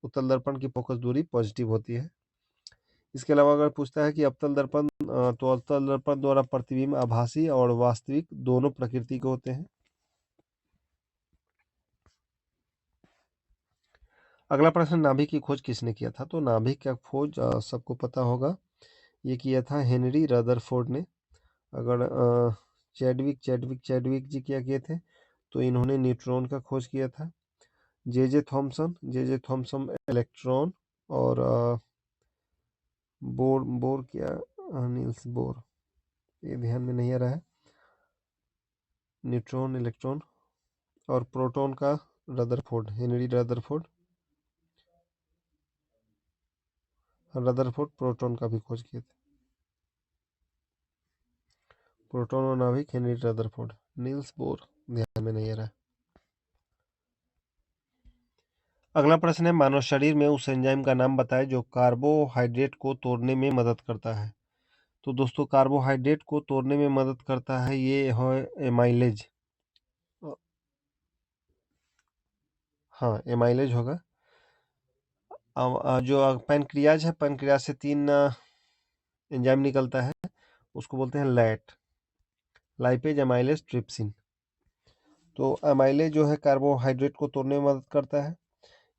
उत्तल दर्पण की फोकस दूरी पॉजिटिव होती है। इसके अलावा अगर पूछता है कि अवतल दर्पण तो अवतल दर्पण द्वारा प्रतिबिंब आभासी और वास्तविक दोनों प्रकृति के होते हैं। अगला प्रश्न नाभिक की खोज किसने किया था? तो नाभिक का खोज सबको पता होगा, ये किया था हेनरी रदरफोर्ड ने। अगर चैडविक जी क्या किए थे? तो इन्होंने न्यूट्रॉन का खोज किया था। जे जे थॉमसन इलेक्ट्रॉन और बोर बोर क्या, नील्स बोर, ये ध्यान में नहीं आ रहा है। न्यूट्रॉन, इलेक्ट्रॉन और प्रोटॉन का Rutherford, Henry Rutherford. Rutherford proton का भी खोज किए थे। प्रोटॉन और नाभिक हेनरी रदरफोर्ड। नील्स बोर ध्यान में नहीं आ रहा है। अगला प्रश्न है, मानव शरीर में उस एंजाइम का नाम बताएं जो कार्बोहाइड्रेट को तोड़ने में मदद करता है। तो दोस्तों, कार्बोहाइड्रेट को तोड़ने में मदद करता है, ये है एमाइलेज। हाँ, एमाइलेज होगा। जो पैनक्रियाज है, पैनक्रियाज से 3 एंजाइम निकलता है, उसको बोलते हैं लैट, लाइपेज, एमाइलेज, ट्रिप्सिन। तो एमाइलेज जो है कार्बोहाइड्रेट को तोड़ने में मदद करता है।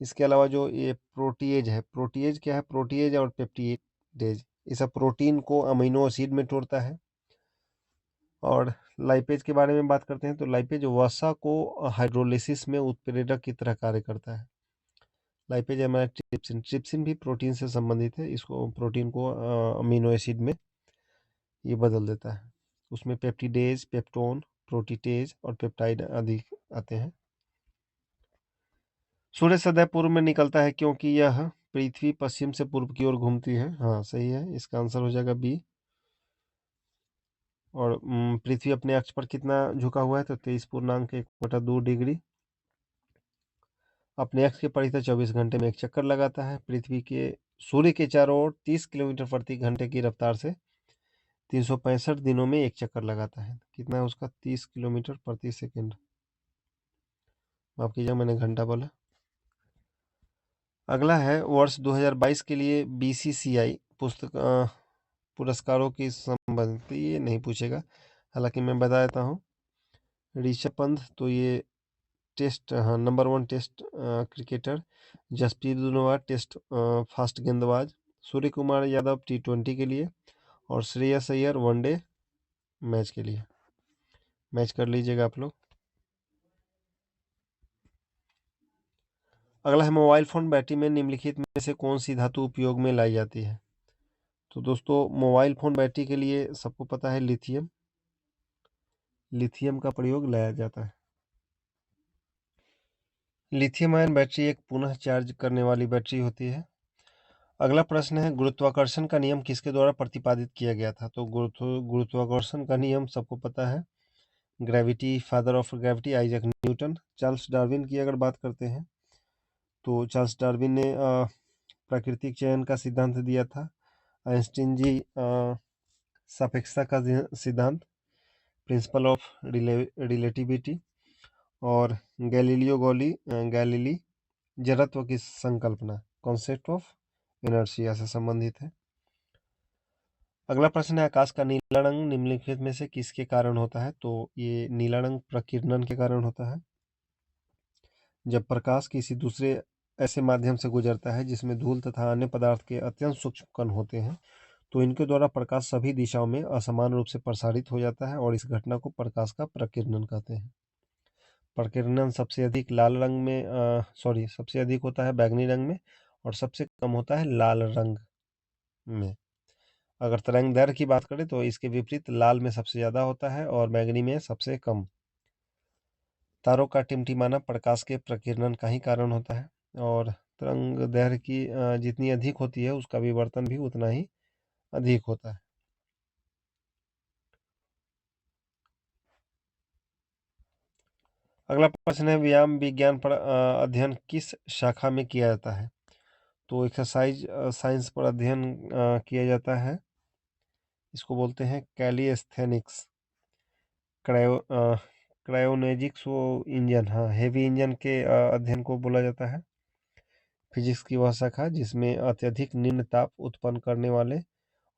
इसके अलावा जो ये प्रोटीएज है, प्रोटीएज क्या है, प्रोटीएज और पेप्टिडेज, ये सब प्रोटीन को अमीनो एसिड में तोड़ता है। और लाइपेज के बारे में बात करते हैं, तो लाइपेज वसा को हाइड्रोलिसिस में उत्प्रेरक की तरह कार्य करता है। Lipase, amylase, trypsin. ट्रिप्सिन भी प्रोटीन से संबंधित है, इसको प्रोटीन को अमीनो एसिड में ये बदल देता है। उसमें पेप्टिडेज, पेप्टोन, प्रोटीटेज और पेप्टाइड आदि आते हैं। सूर्य सदैव पूर्व में निकलता है क्योंकि यह पृथ्वी पश्चिम से पूर्व की ओर घूमती है। हाँ, सही है, इसका आंसर हो जाएगा बी। और पृथ्वी अपने अक्ष पर कितना झुका हुआ है, तो 23.1/2 डिग्री। अपने अक्ष के परिधि 24 घंटे में एक चक्कर लगाता है। पृथ्वी के सूर्य के चारों ओर 30 किलोमीटर प्रति घंटे की रफ्तार से 365 दिनों में एक चक्कर लगाता है। कितना है उसका, 30 किलोमीटर प्रति सेकेंड। माफ कीजिएगा, मैंने घंटा बोला। अगला है, वर्ष 2022 के लिए बीसीसीआई पुस्तक पुरस्कारों की संबंधित, ये नहीं पूछेगा, हालांकि मैं बता देता हूँ। ऋषभ पंत, तो ये टेस्ट, हाँ, number 1 test cricketer. Jasprit Bumrah, test fast गेंदबाज। सूर्य कुमार यादव T20 के लिए। और श्रेयस अय्यर वनडे मैच के लिए। मैच कर लीजिएगा आप लोग। अगला है, मोबाइल फोन बैटरी में निम्नलिखित में से कौन सी धातु उपयोग में लाई जाती है। तो दोस्तों, मोबाइल फोन बैटरी के लिए सबको पता है लिथियम, लिथियम का प्रयोग लाया जाता है। लिथियम आयन बैटरी एक पुनः चार्ज करने वाली बैटरी होती है। अगला प्रश्न है, गुरुत्वाकर्षण का नियम किसके द्वारा प्रतिपादित किया गया था। तो गुरुत्वाकर्षण का नियम सबको पता है, gravity, father of gravity, Isaac Newton. Charles Darwin की अगर बात करते हैं, तो चार्ल्स डार्विन ने प्राकृतिक चयन का सिद्धांत दिया था। आइंस्टीन जी सापेक्षता का सिद्धांत, प्रिंसिपल ऑफ रिलेटिविटी। और गैलीली जड़त्व की संकल्पना, कॉन्सेप्ट ऑफ इनर्शिया से संबंधित है। अगला प्रश्न है, आकाश का नीला रंग निम्नलिखित में से किसके कारण होता है। तो ये नीला रंग प्रकीर्णन के कारण होता है। जब प्रकाश किसी दूसरे ऐसे माध्यम से गुजरता है जिसमें धूल तथा अन्य पदार्थ के अत्यंत सूक्ष्म कण होते हैं, तो इनके द्वारा प्रकाश सभी दिशाओं में असमान रूप से प्रसारित हो जाता है और इस घटना को प्रकाश का प्रकीर्णन कहते हैं। प्रकीर्णन सबसे अधिक लाल रंग में सबसे अधिक होता है बैंगनी रंग में, और सबसे कम होता है लाल रंग में। अगर तरंग दैर्घ्य की बात करें तो इसके विपरीत लाल में सबसे ज्यादा होता है और बैंगनी में सबसे कम। तारों का टिमटिमाना प्रकाश के प्रकीर्णन का ही कारण होता है, और तरंग दैर्घ्य की जितनी अधिक होती है उसका विवर्तन भी उतना ही अधिक होता है। अगला प्रश्न है, व्यायाम विज्ञान पर अध्ययन किस शाखा में किया जाता है। तो एक्सरसाइज साइंस पर अध्ययन किया जाता है, इसको बोलते हैं कैलिस्थेनिक्स। क्रायोनेजिक्स वो इंजन, हाँ, हेवी इंजन के अध्ययन को बोला जाता है। फिजिक्स की वह शाखा जिसमें अत्यधिक निम्न ताप उत्पन्न करने वाले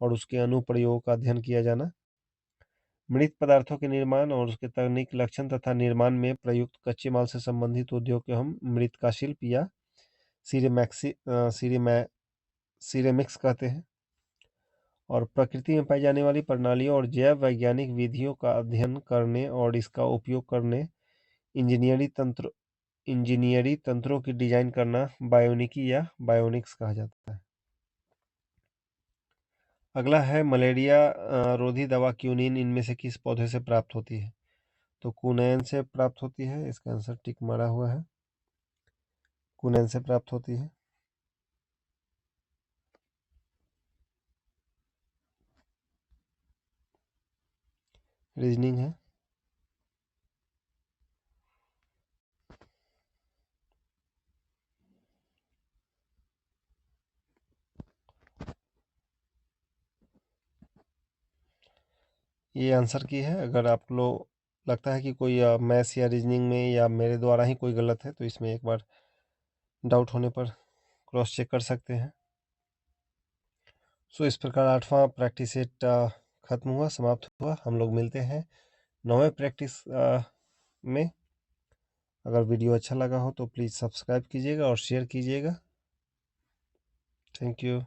और उसके अनुप्रयोगों का अध्ययन किया जाना। मृत पदार्थों के निर्माण और उसके तकनीक, लक्षण तथा निर्माण में प्रयुक्त कच्चे माल से संबंधित उद्योग को हम मृत का शिल्प या सिरेमिक्स कहते हैं। और प्रकृति में पाई जाने वाली प्रणालियों और जैव वैज्ञानिक विधियों का अध्ययन करने और इसका उपयोग करने, इंजीनियरी तंत्रों की डिजाइन करना बायोनिकी या बायोनिक्स कहा जाता है। अगला है मलेरिया रोधी दवा क्यूनिन इनमें से किस पौधे से प्राप्त होती है? तो कुनैन से प्राप्त होती है, इसका आंसर टिक मारा हुआ है, कुनैन से प्राप्त होती है। रीजनिंग है। ये आंसर की है। अगर आप लोग लगता है कि कोई मैथ्स या रीजनिंग में या मेरे द्वारा ही कोई गलत है तो इसमें एक बार डाउट होने पर क्रॉस चेक कर सकते हैं। सो इस प्रकार 8वां प्रैक्टिस सेट खत्म हुआ, समाप्त हुआ। हम लोग मिलते हैं 9वें प्रैक्टिस में। अगर वीडियो अच्छा लगा हो तो प्लीज़ सब्सक्राइब कीजिएगा और शेयर कीजिएगा। Thank you.